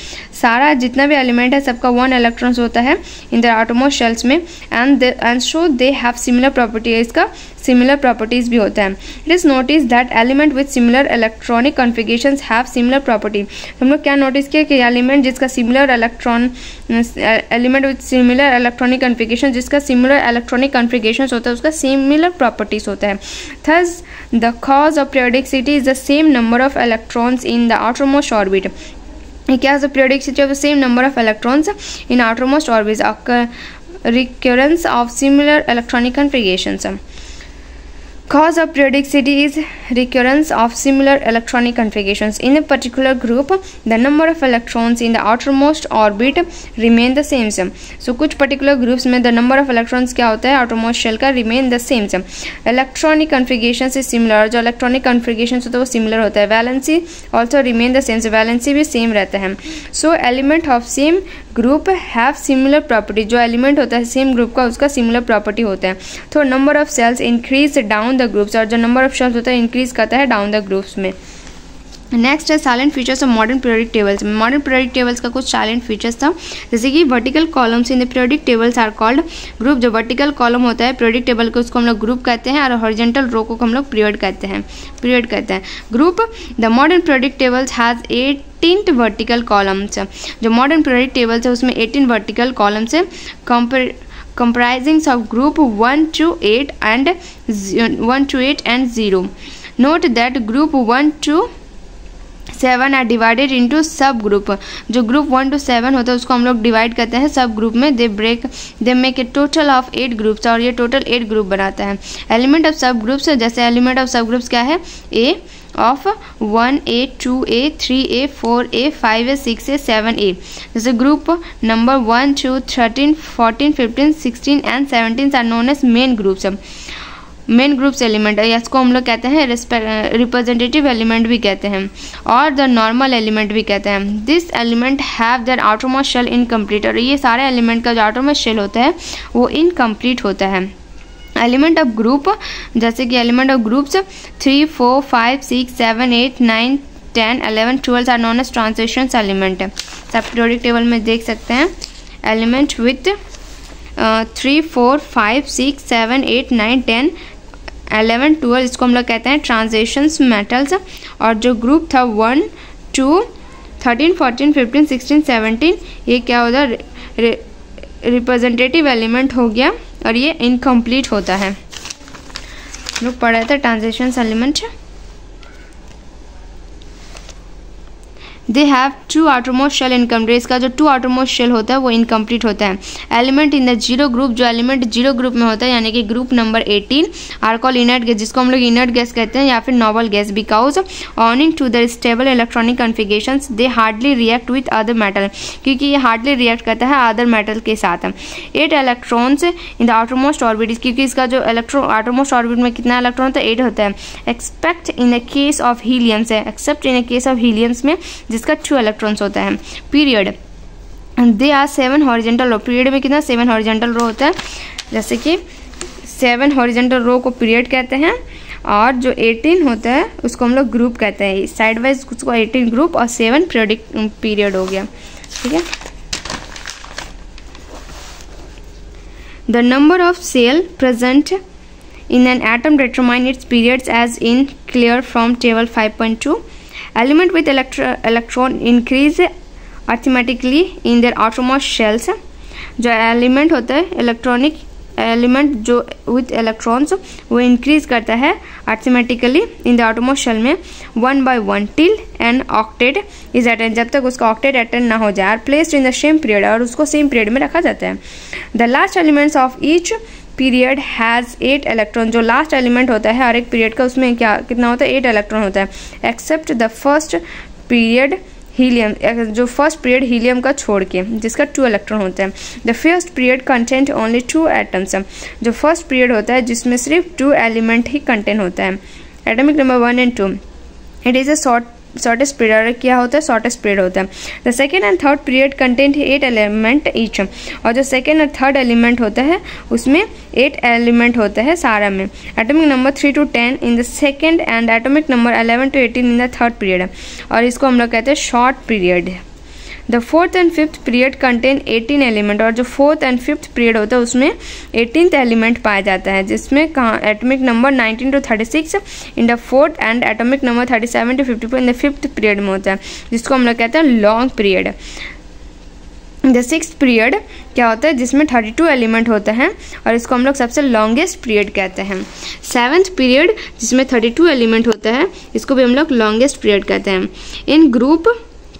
सारा जितना भी एलिमेंट है सबका 1 इलेक्ट्रॉन्स होता है इन देयर आटोमोस्ट शेल्स में। And so they have similar property, इसका सिमिलर प्रॉपर्टीज भी होता है। It is notice that element with similar electronic configurations have similar property, हम लोग क्या नोटिस किया कि एलिमेंट जिसका similar element with similar electronic configuration, जिसका सिमिलर इलेक्ट्रॉनिक कॉन्फ़िगरेशंस होता है उसका सिमिलर प्रॉपर्टीज होता है। Thus the cause of periodicity is the same number of electrons in the outermost orbit, क्या is the periodicity of the same number of electrons in outermost orbits, recurrence of similar electronic configurations. Cause of periodicity is recurrence of similar electronic configurations. In a particular group, the number of electrons in the outermost orbit remain the same. So कुछ particular groups में the number of electrons क्या होता है outermost shell का remain the same. Electronic configurations is similar, जो electronic configurations होता है वो similar होता है. Valency also remain the same, so valency भी same रहता है. So element of same group have similar property, जो element होता है same group का उसका similar property होता है. तो number of cells increase down the groups, और जो नंबर ऑफ शेल्स होता है इंक्रीज करता है डाउन द ग्रुप्स में। नेक्स्ट है salient features of modern periodic tables. Modern periodic tables का कुछ साइलेंट फीचर्स था, जैसे कि vertical columns in the periodic tables are called group, जो वर्टिकल कॉलम होता है पीरियोडिक टेबल को उसको हम लोग ग्रुप कहते हैं, और हॉरिजॉन्टल रो को हम लोग पीरियड कहते हैं group. The modern periodic tables has 18 vertical columns, जो मॉडर्न पीरियोडिक टेबल्स है उसमें 18 वर्टिकल कॉलम्स है, comprising of group 1 to 8 and 0. Note that group 1 to 7 are divided into सब ग्रुप, जो ग्रुप 1 to 7 होता है उसको हम लोग डिवाइड करते हैं सब ग्रुप में। They make a total of 8 groups, और ये टोटल 8 ग्रुप बनाता है। एलिमेंट ऑफ सब ग्रुप्स, जैसे एलिमेंट ऑफ सब ग्रुप्स क्या है, ए, of 1A, 2A, 3A, 4A, 5A, 6A, 7A. जैसे group number 1, 2, 13, 14, 15, 16 and 17 are known as main groups. Main groups element है, इसको हम लोग कहते हैं रिप्रेजेंटेटिव एलिमेंट भी कहते हैं और द नॉर्मल एलिमेंट भी कहते हैं. This element have their outermost shell incomplete. और ये सारे एलिमेंट का जो आउटरमोस्ट शेल होता है वो इनकम्प्लीट होता है. एलिमेंट ऑफ ग्रुप, जैसे कि element of groups 3, 4, 5, 6, 7, 8, 9, 10, 11, 12 are known as transitions element. सब पीरियोडिक टेबल में देख सकते हैं एलिमेंट विथ 3, 4, 5, 6, 7, 8, 9, 10, 11, 12 इसको हम लोग कहते हैं ट्रांजिशंस मेटल्स. और जो ग्रुप था 1, 2, 13, 14, 15, 16, 17 ये क्या होता है रिप्रेजेंटेटिव एलिमेंट हो गया और ये इनकम्प्लीट होता है. लोग पढ़ रहे थे transitions element. They have 2 outermost shell incomplete. इसका जो 2 आउटरमोस्ट शेल होता है वो इनकम्प्लीट होता है. Element in the zero group, जो एलिमेंट जीरो ग्रुप में होता है यानी कि group number 18 are call inert gas, जिसको हम लोग इनर्ट गैस कहते हैं या फिर noble gas, because owing to the stable electronic configurations they hardly react with other metal, क्योंकि ये हार्डली रिएक्ट करता है अदर मेटल के साथ. 8 electrons in the outermost orbit, क्योंकि इसका जो आउटरमोस्ट ऑर्बिट में कितना इलेक्ट्रॉन होता है 8 होता है. Expect in the case of heliums है, except in the case of heliums में जिसका 2 इलेक्ट्रॉन्स होता है. Period they are 7 horizontal row. Period में कितना 7 हॉरिजॉन्टल रो होता है. जैसे कि 7 हॉरिजॉन्टल रो को पीरियड कहते हैं और जो 18 होता है उसको हम लोग ग्रुप कहते हैं. साइड वाइज उसको 18 ग्रुप और 7 पीरियडिक पीरियड हो गया. ठीक है. The number of shell present in an atom determine its periods as in clear from table 5.2. Element with electron increase arithmetically in their outermost shells. जो element होता है electronic element जो with electrons वो increase करता है arithmetically in the outermost shell में 1 by 1 till an octet is attend, जब तक उसका ऑक्टेट अटेंड ना हो जाए. Placed in the same period, और उसको सेम पीरियड में रखा जाता है. The last elements of each period has 8 electron. जो लास्ट एलिमेंट होता है हर एक पीरियड का उसमें क्या कितना होता है 8 इलेक्ट्रॉन होता है. Except the first period helium, जो फर्स्ट पीरियड हीलियम का छोड़ के जिसका 2 इलेक्ट्रॉन होता है. The first period content only 2 atoms. जो फर्स्ट पीरियड होता है जिसमें सिर्फ 2 एलिमेंट ही कंटेंट होता है. Atomic number 1 and 2. It is a shortest period. क्या होता है शॉर्टेस्ट पीरियड होता है. The second and third period content 8 element each. और जो सेकेंड और थर्ड एलिमेंट होता है उसमें 8 एलिमेंट होता है सारा में. Atomic number 3 to 10 in the second and atomic number 11 to 18 in the third period. और इसको हम लोग कहते हैं short period. The fourth and fifth period contain 18 element. और जो फोर्थ एंड फिफ्थ पीरियड होता है उसमें 18th एलिमेंट पाया जाता है, जिसमें कहाँ atomic number 19 to 36 in the fourth and atomic number 37 to 54 in the fifth period में होता है, जिसको हम लोग कहते हैं long period. The sixth period क्या होता है जिसमें 32 एलिमेंट होता है और इसको हम लोग सबसे लॉन्गेस्ट पीरियड कहते हैं. सेवन्थ पीरियड जिसमें 32 एलिमेंट होता है इसको भी हम लोग लॉन्गेस्ट पीरियड कहते हैं. इन group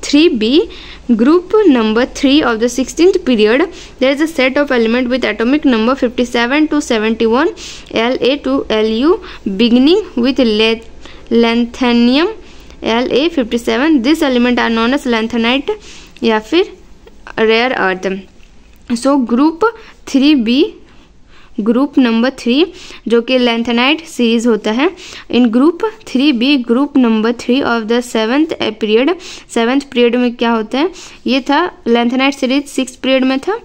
3B, group number 3 of the 16th period, there is a set of element with atomic number 57 to 71, La to Lu, beginning with lanthanum La57. This element are known as lanthanide या फिर rare earth. So group 3B, group number 3 जो कि lanthanide series होता है. In group 3B, group number 3 of the 7th period. 7th period में क्या होता है, ये था लैंथेनाइट सीरीज 6th पीरियड में था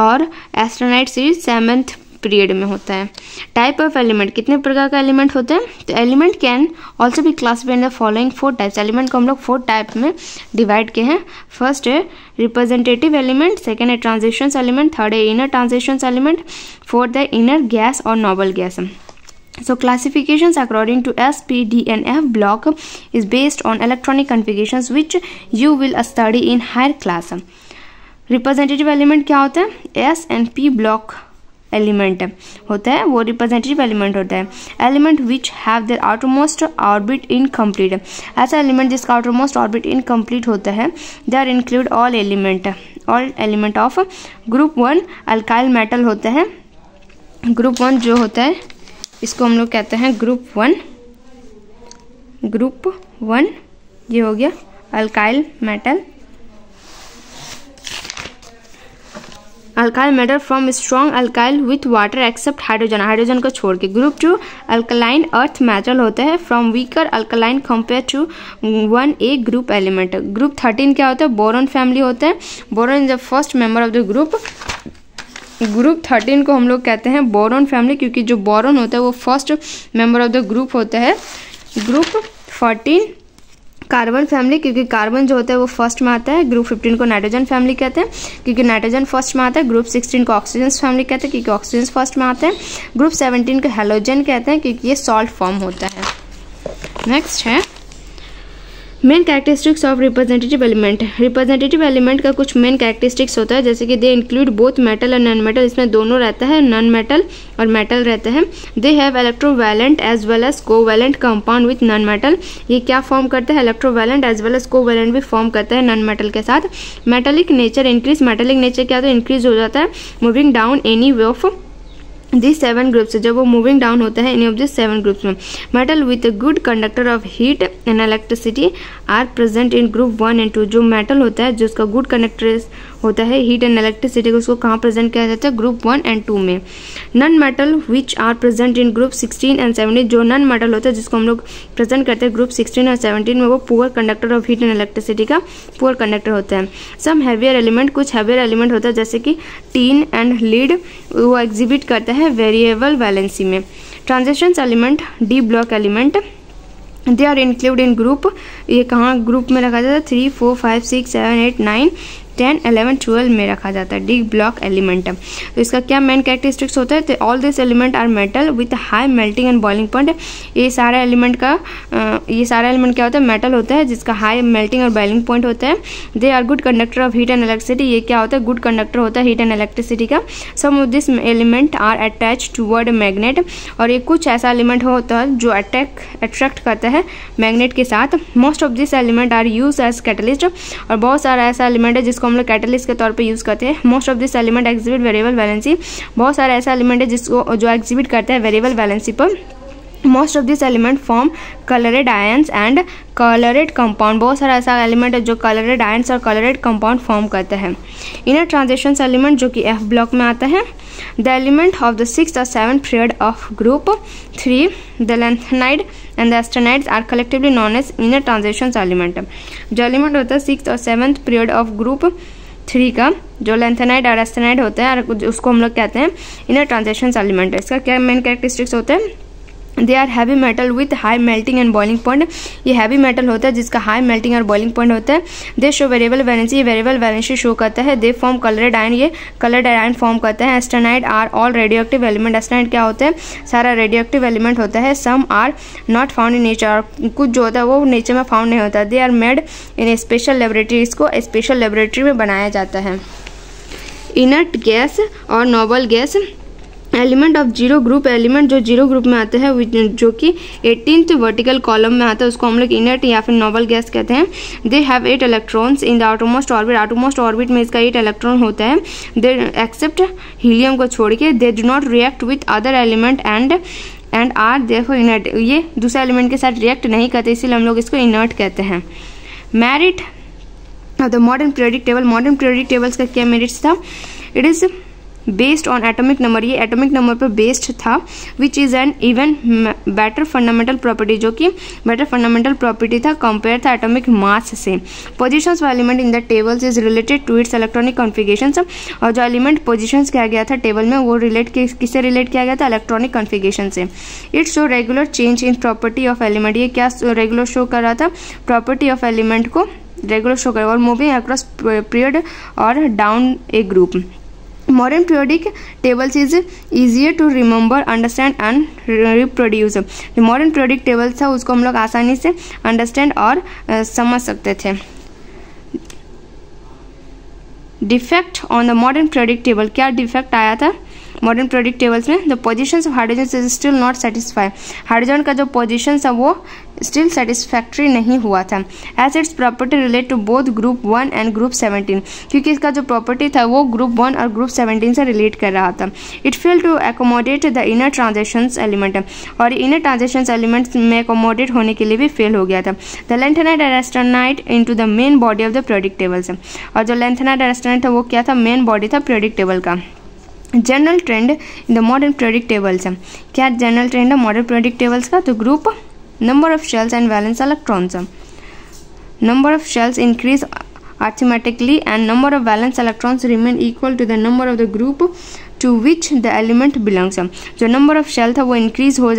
और एस्ट्रोनाइट सीरीज 7th पीरियड में होता है. टाइप ऑफ एलिमेंट, कितने प्रकार का एलिमेंट होता है, तो एलिमेंट कैन ऑल्सो भी classified in the following 4 types. Element को हम लोग 4 टाइप में डिवाइड किए हैं. फर्स्ट है रिप्रेजेंटेटिव एलिमेंट, सेकेंड है ट्रांजिशंस एलिमेंट, थर्ड है इनर ट्रांजिशंस एलिमेंट, फोर्थ है इनर गैस और noble gas. So classifications according to S, P, D and F block is based on electronic configurations which you will study in higher class. Representative element क्या होता है, S and P block element होता है, वो representative element होता है. Element which have their outermost orbit incomplete. ऐसा element जिसका आउटरमोस्ट ऑर्बिट इनकम्प्लीट होता है, they are include all element of group 1 alkali metal होता है. ग्रुप 1 जो होता है इसको हम लोग कहते हैं ग्रुप 1 ग्रुप 1 ये हो गया alkali metal. Alkali metal from strong alkali with water except hydrogen, hydrogen को छोड़ के। ग्रुप 2 अल्कलाइन अर्थ मेटल होता है from weaker alkaline compare to 1A group element. Group 13 क्या होता है? बोरॉन फैमिली होता है। Boron is the first member of the group. Group 13 को हम लोग कहते हैं बोरॉन फैमिली, क्योंकि जो बोरॉन होता है वो first member of the group होता है। ग्रुप 14 कार्बन फैमिली, क्योंकि कार्बन जो होता है वो फर्स्ट में आता है। ग्रुप 15 को नाइट्रोजन फैमिली कहते हैं, क्योंकि नाइट्रोजन फर्स्ट में आता है। ग्रुप 16 को ऑक्सीजन फैमिली कहते हैं, क्योंकि ऑक्सीजन फर्स्ट में आते हैं। ग्रुप 17 को हेलोजन कहते हैं, क्योंकि ये सॉल्ट फॉर्म होता है। नेक्स्ट है main characteristics of representative element. Representative element का कुछ मेन कैरेक्टरिस्टिक्स होता है, जैसे कि दे इंक्लूड बोथ मेटल और नॉन मेटल। इसमें दोनों रहता है, नॉन मेटल और मेटल रहता है। They have electrovalent as well as covalent compound with non metal. ये क्या फॉर्म करता है? Electrovalent as well as covalent भी फॉर्म करता है नॉन मेटल के साथ। Metallic nature increase, metallic nature क्या होता है? इंक्रीज हो जाता है moving down any way of this 7 groups, जब वो मूविंग डाउन होता है एनी ऑफ दिस 7 ग्रुप्स में। Metal with a good conductor of heat and electricity are present in group 1 and 2। जो मेटल होता है जिसका गुड कंडक्टर होता है हीट एंड इलेक्ट्रिसिटी को, उसको कहाँ प्रेजेंट किया जाता है? ग्रुप 1 एंड 2 में। Non metal which are present in group 16 and 17। जो नॉन मेटल होता है जिसको हम लोग प्रेजेंट करते हैं ग्रुप 16 और 17 में, वो poor conductor of heat and electricity का पुअर कंडक्टर होता है। सम हैवियर एलिमेंट, कुछ हैवियर एलिमेंट होता है जैसे कि टीन एंड लीड, वो एग्जिबिट करता है वेरिएबल वैलेंसी में। Transition element, D block element, they are include in group, ये कहाँ ग्रुप में रखा जाता है? 3, 4, 5, 6, 7, 8, 9, 10, 11, 12 में रखा जाता है डी ब्लॉक एलिमेंट। तो इसका क्या मेन कैरेक्टरिस्टिक्स होता है? तो all this element are metal with high melting and boiling point. ये सारा एलिमेंट क्या होता है? मेटल होता है जिसका हाई मेल्टिंग और बॉइलिंग पॉइंट होता है। They are good conductor of heat and electricity. ये क्या होता है? गुड कंडक्टर होता है हीट एंड इलेक्ट्रिसिटी का। Some of this element are attach toward magnet, और ये कुछ ऐसा एलिमेंट होता है जो अट्रैक्ट करता है मैग्नेट के साथ। Most of this element are use as catalyst, और बहुत सारा ऐसा एलिमेंट है जिसको हम लोग कैटलिस्ट के तौर पे यूज करते हैं। Most of this element exhibit variable valency, बहुत सारा ऐसा एलिमेंट है जिसको जो एग्जिबिट करता है वेरिएबल वैलेंसी पर। Most of this element form coloured ions and coloured compound, बहुत सारा ऐसा एलिमेंट है जो कलरेड आयंस और कलरेड कंपाउंड फॉर्म करता है। इनर ट्रांजिशन एलिमेंट जो कि एफ ब्लॉक में आता है। The element of the 6th और 7th period of group 3, the lanthanide and the actinides are collectively known as inner transition element. जो एलिमेंट होता है 6th और 7th पीरियड ऑफ ग्रुप 3 का, जो लैंथेनाइड और एस्टेनाइड होता है, उसको हम लोग कहते हैं इनर ट्रांजिशन एलिमेंट। इसका क्या मेन कैरेक्टरिस्टिक्स होते हैं? They are heavy metal with high melting and boiling point. ये हैवी मेटल होता है जिसका हाई मेल्टिंग और बॉइलिंग पॉइंट होता है। दे शो वेरिएबल वैलेंसी, ये वेरिएबल वैलेंसी शो करता है। दे फॉर्म कलरेड आयन, ये कलर्ड आयन फॉर्म करता है। Actinide are all radioactive element. Actinide क्या होता है? सारा रेडियो एक्टिव एलिमेंट होता है। Some are not found in nature, कुछ जो होता है वो नेचर में फाउंड नहीं होता। They are made in a special laboratory, इसको स्पेशल लेबोरेटरी में बनाया जाता है। इनर्ट गैस और noble gas element of zero group, element जो जीरो ग्रुप में आता है जो कि 18th वर्टिकल कॉलम में आता है, उसको हम लोग इनर्ट या फिर नोबल गैस कहते हैं। They have 8 electrons in the outermost orbit, outermost orbit में इसका 8 इलेक्ट्रॉन होता है। दे एक्सेप्ट हीलियम को छोड़ के। They do not react with other element and are therefore inert, ये दूसरे एलिमेंट के साथ रिएक्ट नहीं करते, इसीलिए हम लोग इसको इनर्ट कहते हैं। Merit of the modern periodic table, modern periodic tables का क्या मेरिट्स था? It is based on atomic number, ये एटॉमिक नंबर पर बेस्ड था। Which is an even better fundamental property, जो कि बेटर फंडामेंटल प्रॉपर्टी था कंपेयर था एटॉमिक मास से। Positions of element in the tables is related to its electronic configurations, और जो एलिमेंट पोजीशंस किया गया था टेबल में वो किससे रिलेट किया गया था? इलेक्ट्रॉनिक कॉन्फ़िगरेशन से। It show regular change in property of element, ये क्या रेगुलर शो कर रहा था? प्रॉपर्टी ऑफ एलिमेंट को रेगुलर शो कर, और मूविंग अक्रॉस पीरियड और down A group. Modern periodic tables is easier to remember, understand and reproduce. जो modern periodic tables था उसको हम लोग आसानी से understand और समझ सकते थे। Defect on the modern periodic table, क्या डिफेक्ट आया था? मॉडर्न पीरियोडिक टेबल्स में the positions of hydrogen is still not satisfy, hydrogen का जो पोजीशन था वो स्टिल सेटिस्फैक्ट्री नहीं हुआ था। As its property relate to both group 1 and group 17, क्योंकि इसका जो प्रॉपर्टी था वो ग्रुप 1 और ग्रुप 17 से रिलेट कर रहा था। It fail to accommodate the inner transitions element, और इनर ट्रांजिशंस एलिमेंट्स में एकोमोडेट होने के लिए भी फेल हो गया था। The lanthanide and actinide into the main body of the periodic tables, और जो लैंथेनाइट और एस्टेनाइट था वो क्या था, मेन बॉडी था पीरियोडिक टेबल का। General trend in the modern periodic tables, क्या जनरल ट्रेंड है मॉडर्न पीरियोडिक टेबल्स का, तो group number of shells and valence electrons, number of shells increase arithmetically and number of valence electrons remain equal to the number of the group to which the element belongs। जो number of shell था वो increase हो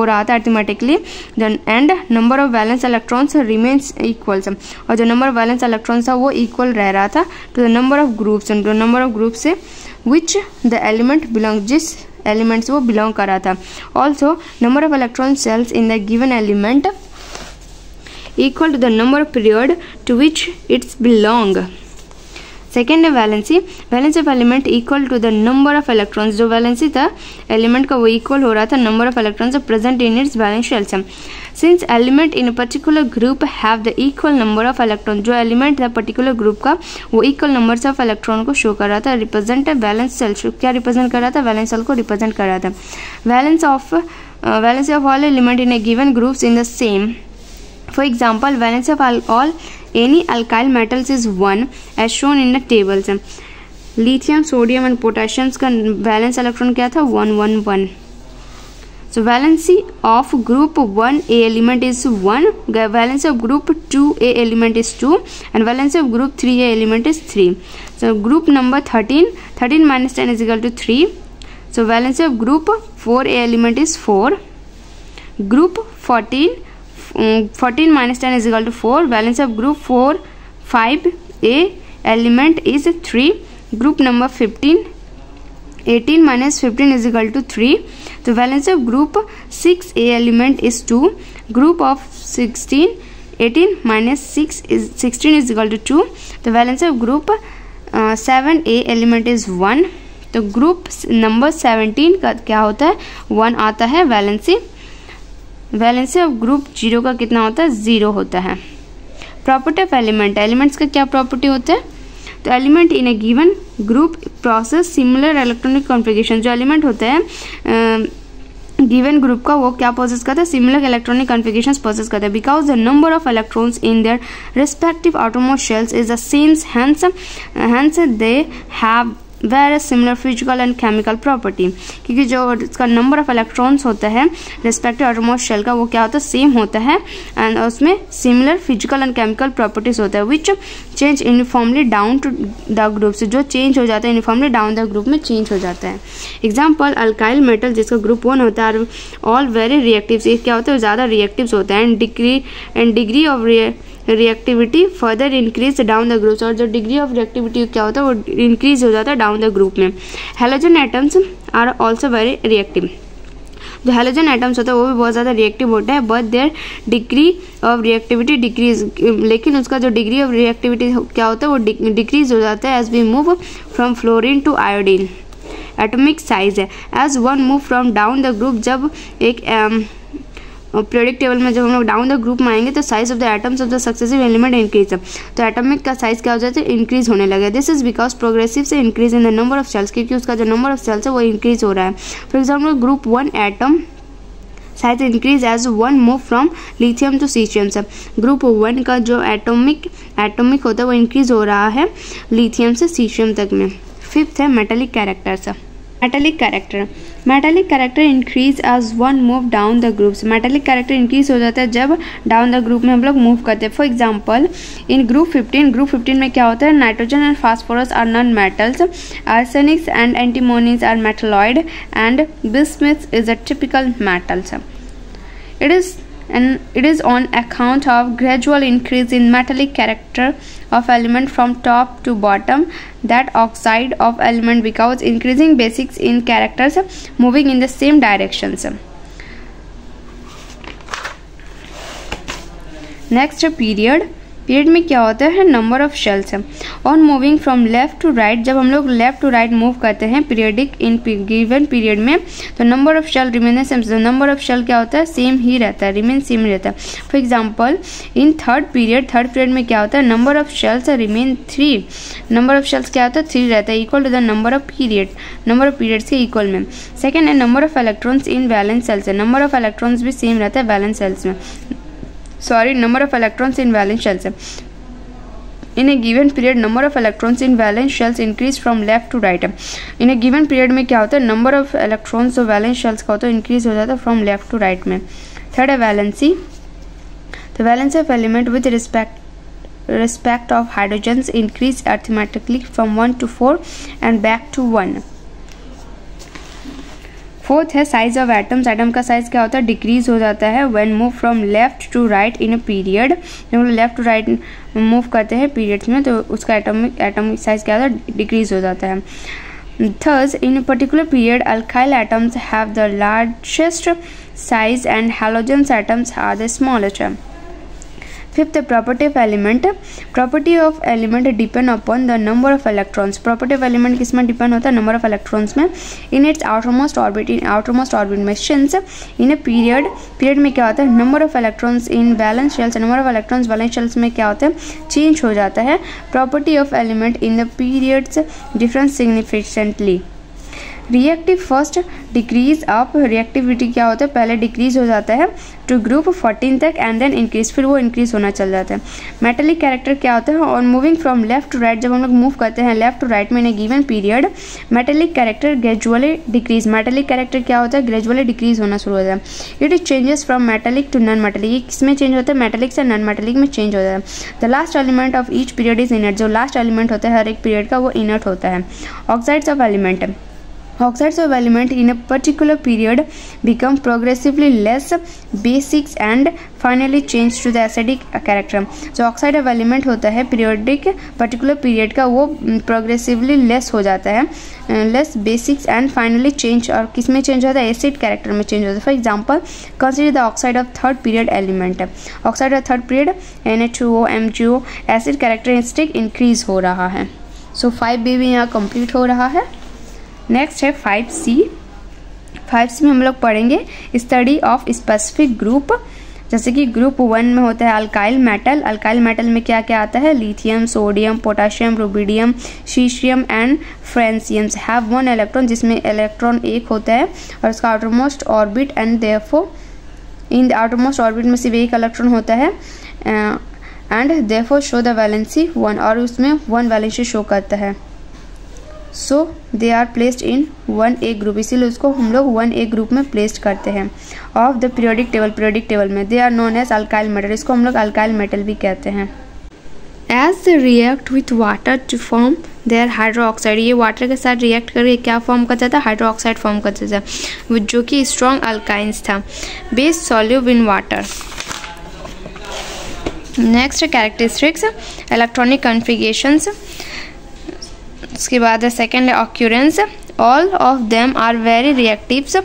रहा था arithmetically and number of valence electrons remains equal, और जो number of valence electrons था वो equal रह रहा था to the number of groups, तो number of groups से which the element belongs, जिस एलिमेंट्स वो बिलोंग कर रहा था। Also number of electron shells in the given element equal to the number of period to which its belong. Second है valency, valency of element equal to the number of electrons, जो valency था element का वो इक्वल हो रहा था number of electrons present in its valence shells. Since element in particular group have the equal number of electron, जो एलिमेंट था पर्टिकुलर ग्रुप का वो इक्वल नंबर्स ऑफ इलेक्ट्रॉन को शो कर रहा था। रिप्रेजेंट वैलेंस सेल, क्या रिप्रेजेंट कर रहा था, वैलेंस सेल को रिप्रेजेंट कर रहा था। Valency of all element in a given groups in the same, for example valence of all any alkyl metals is 1 as shown in the tables। lithium, sodium and potassium का valence electron क्या था, 1 1 1। so valency of group 1a element is 1, valency of group 2a element is 2 and valency of group 3a element is 3। so group number 13 minus 10 is equal to 3। so valency of group 4a element is 4, group 14 minus 10 is equal to 4, valence of group 4 5a element is 3, group number 18 minus 15 is equal to 3। so valence of group 6a element is 2, group of 18 minus 16 is equal to 2। the valence of group 7a element is 1। तो group number 17 का क्या होता है, 1 आता है valency. Valency of group 0 का कितना होता है, 0 होता है। प्रॉपर्टी ऑफ एलिमेंट, एलिमेंट्स का क्या प्रॉपर्टी होता है, तो element in a given group process similar electronic configuration, जो एलिमेंट होता है गिवन ग्रुप का वो क्या प्रोसेस करता है, सिमिलर इलेक्ट्रॉनिक कॉन्फ़िगरेशंस प्रोसेस करता है। Because the number of electrons in their respective outermost shells is the same, hence they have various similar physical and chemical property, क्योंकि जो इसका नंबर ऑफ इलेक्ट्रॉन्स होता है रिस्पेक्टिव आउटरमोस्ट शेल का वो क्या होता है, सेम होता है एंड उसमें similar physical and chemical properties होता है which change uniformly down to the group, से जो चेंज हो जाता है यूनिफॉर्मली डाउन द ग्रुप में चेंज हो जाता है। एग्जाम्पल अल्काइल मेटल जिसका ग्रुप 1 होता है, ऑल वेरी रिएक्टिव, ये क्या होता है, ज़्यादा रिएक्टिव्स होता है and degree of reactivity further increase down the groups, और जो डिग्री ऑफ रिएक्टिविटी क्या होता है वो इंक्रीज हो जाता है डाउन द ग्रुप में। Halogen atoms are also very reactive, जो हेलोजन एटम्स होता है वो भी बहुत ज़्यादा रिएक्टिव होता है, but their degree of reactivity decrease, लेकिन उसका जो डिग्री ऑफ रिएक्टिविटी क्या होता है वो डिक्रीज हो जाता है as we move from fluorine to iodine. Atomic size है, as one move from down the group, जब एक पीरियोडिक टेबल में जब हम लोग डाउन द ग्रुप में आएंगे तो size of the atoms of the successive element increase, तो एटॉमिक का साइज क्या हो जाता है, इंक्रीज होने लगा। दिस इज बिकॉज प्रोग्रेसिव से increase in the number of shells, क्योंकि उसका जो नंबर ऑफ सेल्स है वो इंक्रीज हो रहा है। For example group 1 atom size increase as one move from lithium to caesium. से ग्रुप 1 का जो एटॉमिक होता है वो इंक्रीज हो रहा है लिथियम से सीशियम तक में। फिफ्थ है metallic characters. Metallic character increase as one move down the groups, metallic character increase हो जाता है जब डाउन द ग्रुप में हम लोग मूव करते हैं। फॉर एग्जांपल इन ग्रुप 15 में क्या होता है, nitrogen and phosphorus are non metals, arsenics and antimonies are metalloid and bismuth is a typical metals. It is on account of gradual increase in metallic character of element from top to bottom that oxide of element becomes increasing basics in characters moving in the same directions. Next period period में क्या होता है, number of shells है। On moving from left to right, जब हम लोग left to right move करते हैं पीरियडिक इन गिवन पीरियड में, तो number of shell remain same. Number of shell क्या होता है, सेम ही रहता है, रिमेन सेम ही रहता है। For example in third period में क्या होता है, number of shells remain 3। Number of shells क्या होता है, 3 रहता है, equal to the number of periods के इक्वल में। सेकेंड है number of electrons in valence shells है, नंबर ऑफ इलेक्ट्रॉन्स भी सेम रहता है वैलेंस सेल्स में, number of electrons in valence shells. In a given period, number of electrons in valence shells increase from left to right. In a given period में क्या होता है, number of electrons जो valence shells का होता है increase हो जाता है from left to right में. Third है valency. The valency of element with respect of hydrogens increase arithmetically from 1 to 4 and back to 1. Fourth है साइज ऑफ एटम्स, एटम का साइज क्या होता है, डिक्रीज हो जाता है when move from left to right in a period. जब हम लोग लेफ्ट टू राइट मूव करते हैं पीरियड्स में तो उसका एटॉमिक साइज क्या होता है, डिक्रीज हो जाता है। Third, in a particular period alkali atoms have the largest size and halogens atoms are the smallest. Fifth, property of element depend upon the number of electrons. Property of element किस में depend होता है, number of electrons में। In its outermost orbit में since in a period में क्या होता है, number of electrons in valence shells, number of electrons valence shells में क्या होता है, चेंज हो जाता है। Property of element in the periods difference significantly. Reactive first decrease up, reactivity क्या होता है, पहले डिक्रीज हो जाता है टू ग्रुप 14 तक एंड देन इंक्रीज, फिर वो इंक्रीज होना चल जाता है। मेटेलिक कैरेक्टर क्या होता है, और moving from left to right, जब हम लोग मूव करते हैं लेफ्ट टू राइट में in a given period metallic character gradually decrease. Metallic character क्या होता है, ग्रेजुअली डिक्रीज होना शुरू हो जाता है। It is changes from metallic to non metallic, ये किसमें चेंज होता है, मेटेलिक से नॉन मेटेलिक में चेंज हो जाता है। The last element of each period is inert, जो लास्ट एलिमेंट होता है हर एक पीरियड का वो इनर्ट होता है। Oxides of element, oxides of element in a particular period become progressively less basic and finally change to the acidic character. जो oxide of element होता है periodic particular period का, वो progressively less हो जाता है, less basic and finally change, और किस में change होता है, acid character में change होता है। For example, consider the oxide of third period element. oxide of third period NH2O MgO acid characteristic increase हो रहा है। So 5B भी यहाँ complete हो रहा है। नेक्स्ट है 5C। 5C में हम लोग पढ़ेंगे स्टडी ऑफ स्पेसिफिक ग्रुप, जैसे कि ग्रुप 1 में होता है अल्काइल मेटल। अल्काइल मेटल में क्या क्या आता है, lithium, sodium, potassium, rubidium, caesium and franciums have 1 electron, जिसमें इलेक्ट्रॉन 1 होता है और उसका outermost orbit and therefore in the outermost orbit में सिर्फ 1 इलेक्ट्रॉन होता है and therefore show the valency 1, और उसमें 1 वैलेंसी शो करता है। So they are placed in 1A group, इसीलिए उसको हम लोग 1A ग्रुप में प्लेस्ड करते हैं। ऑफ द पीरियोडिक टेबल में they are known as alkali metal, इसको हम लोग अल्काइल मेटल भी कहते हैं। As they react with water to form their hydroxide, ये वाटर के साथ रिएक्ट करके क्या फॉर्म करता था, हाइड्रो ऑक्साइड फॉर्म करता था, जो कि स्ट्रॉन्ग अल्काइंस था, base soluble in water. Next characteristics, electronic configurations. उसके बाद सेकेंड है occurrence, all of them are very reactives,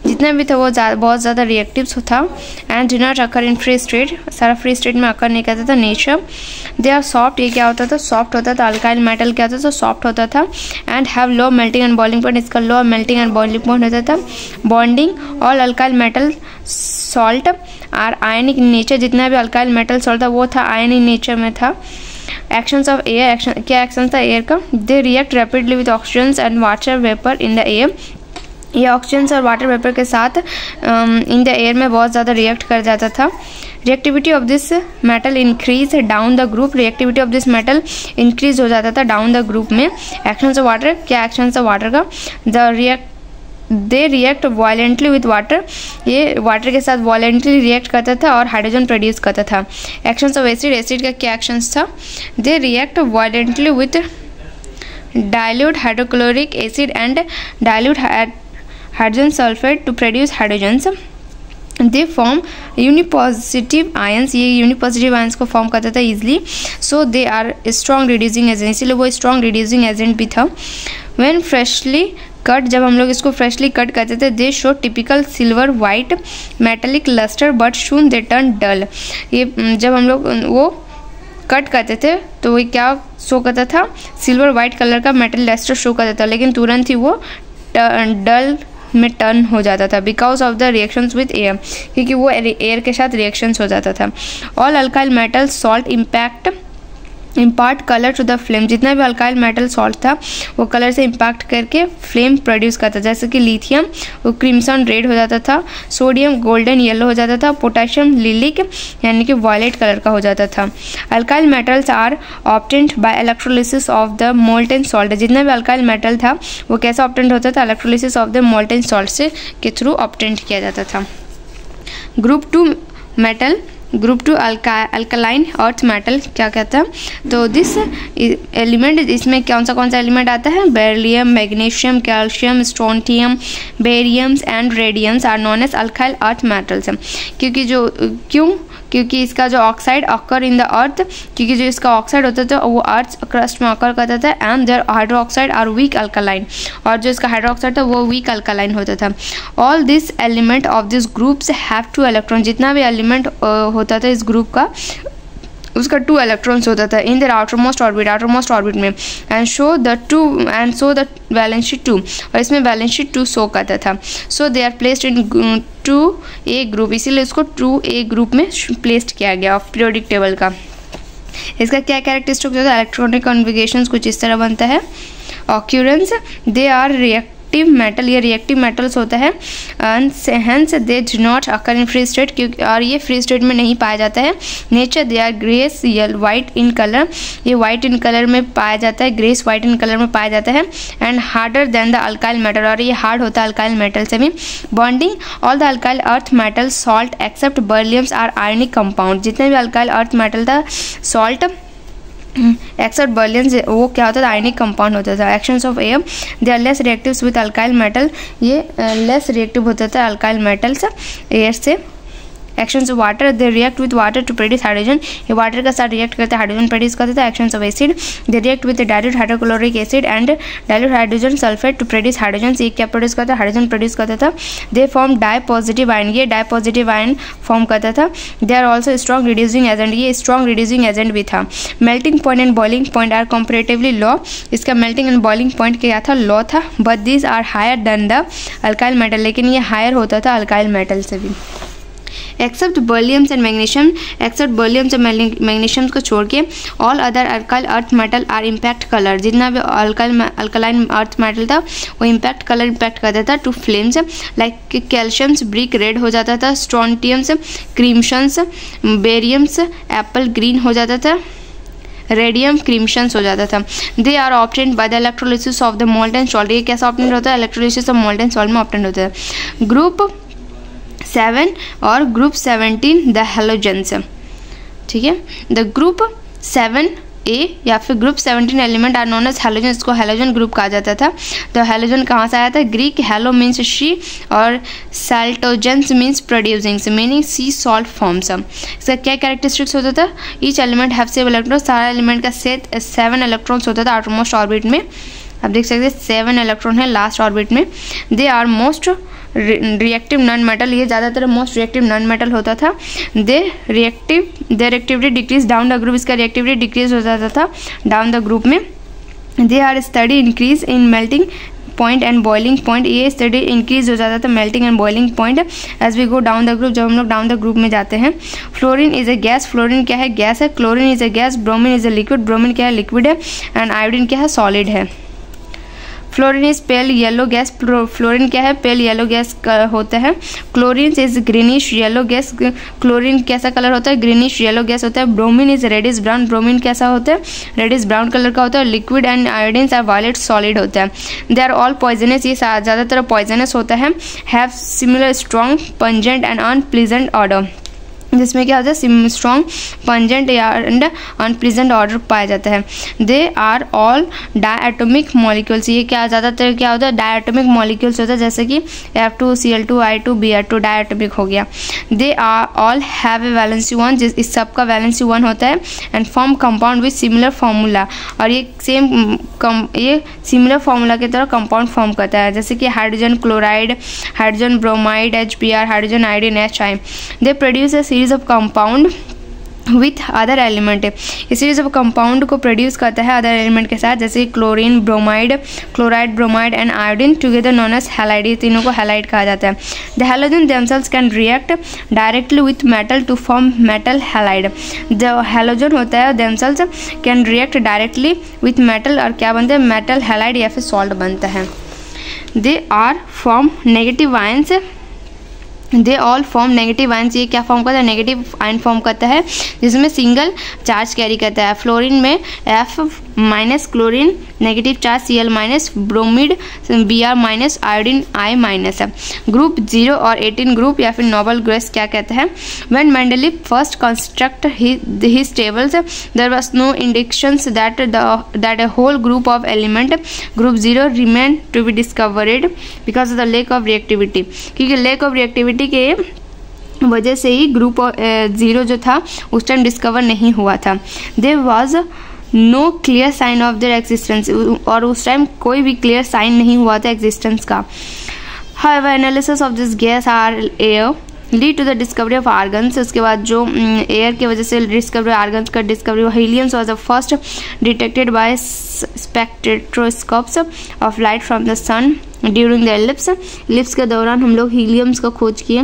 जितना भी था वो बहुत ज़्यादा रिएक्टिव्स था। And do not occur in free state, सारा फ्री स्टेट में अकर नहीं करता था। नेचर दे आर सॉफ्ट, ये क्या होता था, सॉफ्ट होता था। अल्काइल मेटल क्या होता था, सॉफ्ट होता था। And have low melting and boiling point, इसका low melting and boiling point होता था। Bonding, all alkali metal salt are ionic in nature, जितना भी अल्काइल मेटल सॉल्ट था वो था आयन इन नेचर में था। एक्शंस ऑफ एयर, एक्शन क्या एक्शन था एयर का, they react rapidly with oxygen and water vapour in the air, ये ऑक्सीजन और वाटर वेपर के साथ इन द एयर में बहुत ज़्यादा रिएक्ट कर जाता था। Reactivity of this metal increase down the group, reactivity of this metal increase हो जाता था डाउन द ग्रुप में। एक्शंस ऑफ वाटर, क्या एक्शंस ऑफ वाटर का, दे रिएक्ट वायलेंटली विथ वाटर, ये वाटर के साथ वायलेंटली रिएक्ट करता था और हाइड्रोजन प्रोड्यूस करता था। एक्शंस ऑफ एसिड, एसिड का क्या एक्शंस था, they react violently with dilute hydrochloric acid and dilute hydrogen sulphate to produce hydrogens. They form unipositive ions, ये यूनिपॉजिटिव आयंस को फॉर्म करता था easily. So they are strong reducing agent, इसलिए वो strong reducing agent भी था। When freshly cut, जब हम लोग इसको फ्रेशली कट करते थे, they show typical silver white metallic lustre but soon they turn dull, ये जब हम लोग वो कट करते थे तो वो क्या शो करता था, सिल्वर वाइट कलर का मेटल लस्टर शो करता था, लेकिन तुरंत ही वो डल में टर्न हो जाता था because of the reactions with air, क्योंकि वो एयर के साथ रिएक्शंस हो जाता था। All alkali metal salt impart colour to the flame, जितना भी अल्काइल मेटल सॉल्ट था वो कलर से इम्पैक्ट करके फ्लेम प्रोड्यूस करता था। जैसे कि लिथियम वो क्रिम्सन रेड हो जाता था, सोडियम गोल्डन येलो हो जाता था, पोटेशियम लिलिक यानी कि वायलेट कलर का हो जाता था। Alkali metals are obtained by electrolysis of the molten salt, जितना भी अल्काइल मेटल था वो कैसे ऑब्टेन्ड होता था, electrolysis of the molten salt से के थ्रू ऑब्टेन्ड किया जाता था। Group 2 metal, group 2 alkaline earth metal क्या कहता है, तो दिस एलिमेंट, इसमें कौन सा एलिमेंट आता है, beryllium, magnesium, calcium, strontium, bariums and radiums are known as alkali earth metals. क्योंकि इसका जो oxide occur in the earth, क्योंकि जो इसका ऑक्साइड होता था वो अर्थ क्रस्ट में अकर करता था, and their hydroxide are weak alkaline, और जो इसका हाइड्रोक्साइड था वो वीक अल्कलाइन होता था। All this element of this groups have 2 electron, जितना भी एलिमेंट होता था इस ग्रुप का उसका 2 इलेक्ट्रॉन्स होता था इन देयर आउटरमोस्ट ऑर्बिट में, एंड सो द वैलेंसी 2, और इसमें वैलेंसी 2 शो करता था। So they are placed in 2A group, इसीलिए इसको 2A ग्रुप में प्लेस्ड किया गया पीरियोडिक टेबल का। इसका क्या कैरेक्टरिस्टिक होता है, इलेक्ट्रॉनिक कॉन्फिगरेशंस कुछ इस तरह बनता है। Occurrence, they are reactive metal, ये रिएक्टिव मेटल्स होता है, hence they do not occur in free state, क्योंकि और ये फ्री स्टेट में नहीं पाया जाता है। Nature, they are greys white in colour, ये वाइट इन कलर में पाया जाता है, ग्रेस वाइट इन कलर में पाया जाता है, and harder than the alkyl metal, और ये हार्ड होता है अल्काइल मेटल से भी। Bonding, all the alkali earth metal salt except berylliums are ionic compound, जितने भी अल्काइल अर्थ मेटल था सॉल्ट एक्सेप्ट बर्लियम्स वो क्या होता था, आयनिक कंपाउंड होता था। Actions of air, they are less reactives with alkali metal, ये लेस रिएक्टिव होता था अल्काइल मेटल्स एयर से। Actions of water, they react with water to produce hydrogen, ये वाटर के साथ रिएक्ट करते हाइड्रोजन प्रोड्यूस करते थे। Actions of acid, they react with dilute hydrochloric acid and dilute hydrogen sulphate to produce hydrogen, ये क्या produce करता है, हाइड्रोजन प्रोड्यूस करता था। They form di positive ion, ये डाई पॉजिटिव आयन फॉर्म करता था। They are also strong reducing agent, ये स्ट्रॉन्ग रिड्यूसिंग एजेंट भी था। Melting point and boiling point are comparatively low, इसका मेल्टिंग एंड बॉइलिंग पॉइंट क्या था, लो था, but these are higher than the alkyl metal, लेकिन ये हायर होता था अल्काइल मेटल से भी। Except berylliums and magnesium, except berylliums और मैग्नीशियम को छोड़ के all other alkyl earth metal are impact colour, जितना भी अल्कालाइन अर्थ मेटल था वो इम्पैक्ट कलर इम्पैक्ट करता था to flames, like calciums brick red हो जाता था, स्ट्रोंटियम्स क्रिम्सन्स, बेरियम्स एप्पल ग्रीन हो जाता था, रेडियम क्रिम्सन्स हो जाता था। They are obtained by the electrolysis of the molten salt, ये कैसा ऑब्टेन्ड होता है, इलेक्ट्रोलिसिस ऑफ मोल्टेन सॉल्ट में ऑब्टेन्ड होता है। ग्रुप 7 और ग्रुप 17 द हेलोजेंस, ठीक है। द ग्रुप 7A या फिर group 17 element are known as halogen, इसको हेलोजन ग्रुप कहा जाता था। तो हेलोजन कहाँ से आया था, ग्रीक हेलो मीन्स शी और साल्टोजेंस means producing, meaning sea salt forms. इसका क्या कैरेक्टरिस्टिक्स होता था, ईच एलिमेंट हैव 7 इलेक्ट्रॉन, सारा एलिमेंट का 7 इलेक्ट्रॉन्स होता था आउटरमोस्ट ऑर्बिट में, आप देख सकते हैं 7 इलेक्ट्रॉन है लास्ट ऑर्बिट में। They are most reactive non metal, ये ज़्यादातर मोस्ट रिएक्टिव नॉन मेटल होता था। They reactivity decrease down the group, इसका रिएक्टिविटी डिक्रीज हो जाता था डाउन द ग्रुप में। They are steady increase in melting point and boiling point, ये स्टडी इंक्रीज हो जाता था melting and boiling point as we go down the group, जब हम लोग डाउन द ग्रुप में जाते हैं। Fluorine is a gas, fluorine क्या है, गैस है। Chlorine is a gas, bromine is a liquid, bromine क्या है, लिक्विड है। एंड आयोडीन क्या है, सॉलिड है। Fluorine is pale yellow gas, fluorine क्या है, पेल येलो गैस होता है। Chlorine is greenish yellow gas, chlorine कैसा कलर होता है, ग्रीनिश येलो गैस होता है। Bromine is reddish brown, bromine कैसा होता है, रेडिश ब्राउन कलर का होता है। Liquid and iodine are violet solid होता है। दे आर ऑल पॉइजनस, ये ज़्यादातर पॉइजनस होता है। Have similar strong pungent and unpleasant order, जिसमें क्या होता है, strong pungent and unpleasant order पाया जाता है। They are all diatomic molecules, ये क्या ज़्यादातर क्या होता है, डायटोमिक मॉलिक्यूल्स होता है, जैसे कि F2Cl2 I2 Br2 डायटोमिक हो गया। They are all have a valency 1, जिस इस सब का वैलेंसी 1 होता है। And form compound with similar formula, और ये ये सिमिलर फार्मूला की तरह कंपाउंड फॉर्म करता है, जैसे कि hydrogen chloride, hydrogen bromide HBr, hydrogen iodine HI। They produce a series of compound with other element, इसलिए जब कंपाउंड को प्रोड्यूस करता है अदर एलिमेंट के साथ, जैसे chlorine, bromide, chloride, bromide and iodine together known as halide, ये तीनों को हैलाइड कहा जाता है। The halogen themselves can react directly with metal to form metal halide. जो हैलोजन होता है themselves can react directly with metal और क्या बनता है, मेटल हैलाइड या फिर सॉल्ट बनता है। They are form negative ions, they all form negative ions, ये क्या फॉर्म करता है, नेगेटिव आयन फॉर्म करता है जिसमें सिंगल चार्ज कैरी करता है। फ्लोरीन में F minus, chlorine negative charge Cl minus, bromide Br minus, iodine I minus है। ग्रुप 0 और 18 ग्रुप या फिर नोबल गैस क्या कहता है, when Mendeleev first construct his tables there was no indications that a whole group of element group 0 remain to be discovered because of the lack of reactivity, क्योंकि lack of reactivity के वजह से ही group 0 जो था उस time discover नहीं हुआ था। There was no clear sign of their existence, और उस टाइम कोई भी क्लियर साइन नहीं हुआ था एग्जिस्टेंस का। However analysis of this gas are air lead to the discovery of argons, उसके बाद जो एयर की वजह से डिस्कवरी आर्गन्स का डिस्कवरी हुआ। Heliums was the first detected by spectroscopes of light from the sun during the eclipse, eclipse के दौरान हम लोग हीलियम्स का खोज किए।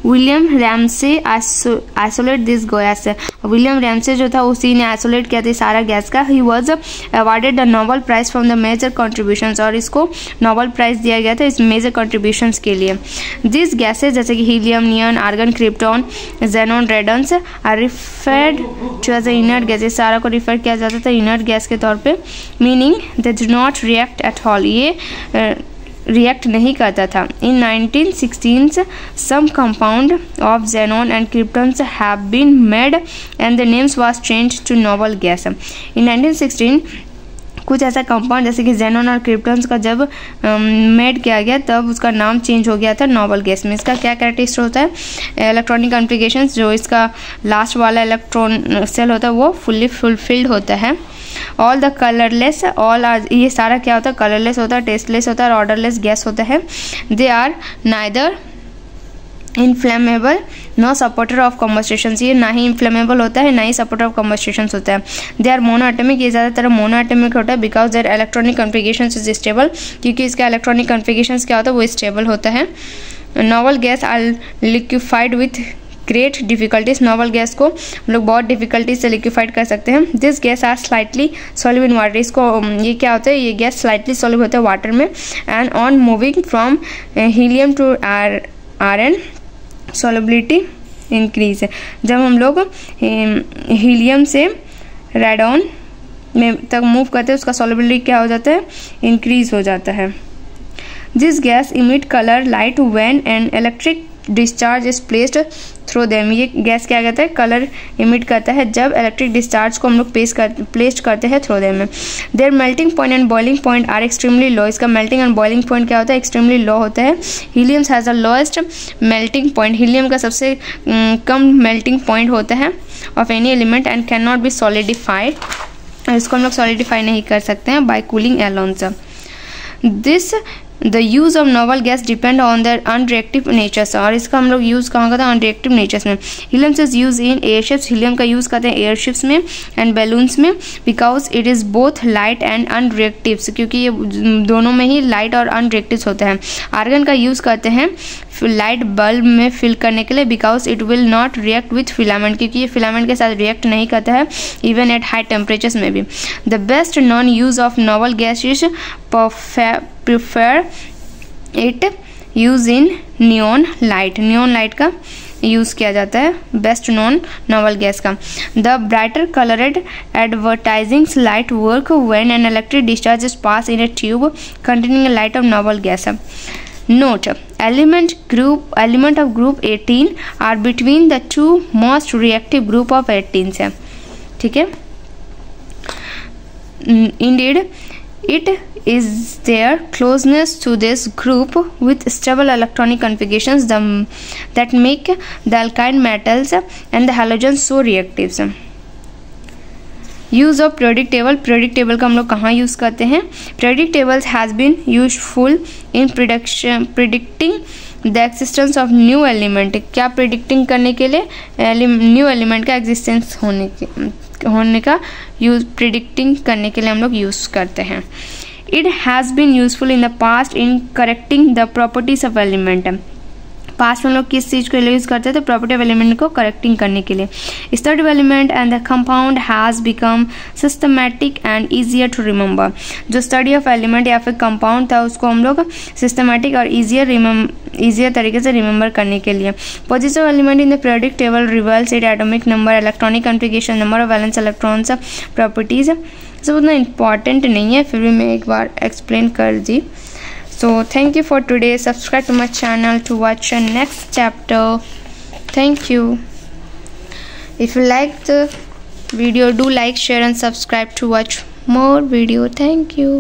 William Ramsay isolate this gas, William Ramsay जो था उसी ने आइसोलेट किया था सारा गैस का। He was awarded the Nobel prize from the major contributions, और इसको नोबेल प्राइज दिया गया था इस मेजर कॉन्ट्रीब्यूशंस के लिए। दिस गैसेज जैसे कि helium, neon, argon, krypton, xenon, radons are referred to as inert gas, इस सारा को रिफर किया जाता था इनर्ट गैस के तौर पे, meaning they do not react at all, ये रिएक्ट नहीं करता था। In 1916 some compound of xenon and kryptons have been made and the names was changed to noble gas. In 1916 कुछ ऐसा कंपाउंड जैसे कि xenon और क्रिप्टॉन्स का जब मेड किया गया तब उसका नाम चेंज हो गया था नोबल गैस में। इसका क्या कैरेक्टरिस्टिक होता है, इलेक्ट्रॉनिक कॉन्फ़िगरेशंस, जो इसका लास्ट वाला इलेक्ट्रॉन सेल होता है वो फुल्ली फुलफिल्ड होता है। All the colourless, all are, ये सारा क्या होता है, कलरलेस होता है, टेस्टलेस होता है और ऑर्डरलेस गैस होता है। They are neither inflammable no supporter of combustion, ये ना ही इन्फ्लेमेबल होता है ना ही सपोर्टर ऑफ कम्बस्टेशन होता है। दे आर मोनोएटमिक, ये ज़्यादातर मोनोएटमिक होता है because their electronic configuration is stable, क्योंकि इसका इलेक्ट्रॉनिक कॉन्फ़िगरेशन क्या होता है वो स्टेबल होता है। Noble gas are liquefied with great difficulties, noble gas को हम लोग बहुत डिफिकल्टी से लिक्विफाइड कर सकते हैं। This gas are slightly soluble in water, इसको ये क्या होता है, ये गैस स्लाइटली सॉल्युबल होता है वाटर में। And on moving from helium to iron solubility increase, जब हम लोग हीलियम से रेडॉन में तक मूव करते हैं उसका सॉल्युबिलिटी क्या हो जाता है, इंक्रीज हो जाता है। This gas emit colour light when an electric discharge is placed through them, ये गैस क्या कहता है, कलर इमिट करता है जब इलेक्ट्रिक डिस्चार्ज को हम लोग प्लेस्ड करते हैं थ्रू देम में। Their melting point and boiling point are extremely low, इसका मेल्टिंग एंड बॉइलिंग पॉइंट क्या होता है, एक्सट्रीमली लो होता है। Helium has the lowest melting point, helium का सबसे कम मेल्टिंग पॉइंट होता है of any element and cannot be solidified, इसको हम लोग सॉलिडिफाई नहीं कर सकते हैं by cooling alone. This the use of noble gas depend on their unreactive natures, और इसका हम लोग यूज़ कहाँ करते हैं, अनरिएक्टिव नेचर्स में। हीलियम से यूज़ इन एयरशिप्स, हीलियम का यूज़ करते हैं एयरशिप्स में एंड बैलून्स में because it is both light and unreactives, क्योंकि ये दोनों में ही लाइट और अनरिएक्टिव्स होते हैं। आर्गन का यूज़ करते हैं लाइट बल्ब में फिल करने के लिए because it will not react with filament, क्योंकि ये फिलामेंट के साथ रिएक्ट नहीं करता है इवन एट हाई टेम्परेचर्स में भी। The best non use of noble gas is prefer it use in neon light, neon light का यूज़ किया जाता है बेस्ट नॉन नोबल गैस का। The brighter coloured advertising light work when an electric discharge is pass in A tube containing light of noble gas. Note, element of group 18 are between the two most reactive group of 18 है, ठीक है। Indeed, it is their closeness to this group with stable electronic configurations that make the alkyl metals and the halogens so reactive. Use of periodic table, periodic table का हम लोग कहाँ use करते हैं, periodic tables has been useful in predicting the existence of new element, क्या predicting करने के लिए न्यू एलिमेंट का एग्जिस्टेंस होने का यूज प्रिडिक्टिंग करने के लिए हम लोग यूज़ करते हैं। It has been useful in the past in correcting the properties of element. Past में हम लोग किस चीज़ को यूज़ करते हैं, तो प्रॉपर्टी ऑफ एलिमेंट को करेक्टिंग करने के लिए। Study of element and the compound has become systematic and easier to remember. जो स्टडी ऑफ एलिमेंट या फिर कंपाउंड था उसको हम लोग सिस्टमैटिक और ईजियर तरीके से रिमेंबर करने के लिए। Position of element in the periodic table reverse it atomic number, electronic configuration, number of valence electrons, properties. सब उतना इम्पॉर्टेंट नहीं है, फिर भी मैं एक बार एक्सप्लेन कर दी। So thank you for today. Subscribe to my channel to watch the next chapter. Thank you. If you like the video, do like, share and subscribe to watch more video. Thank you.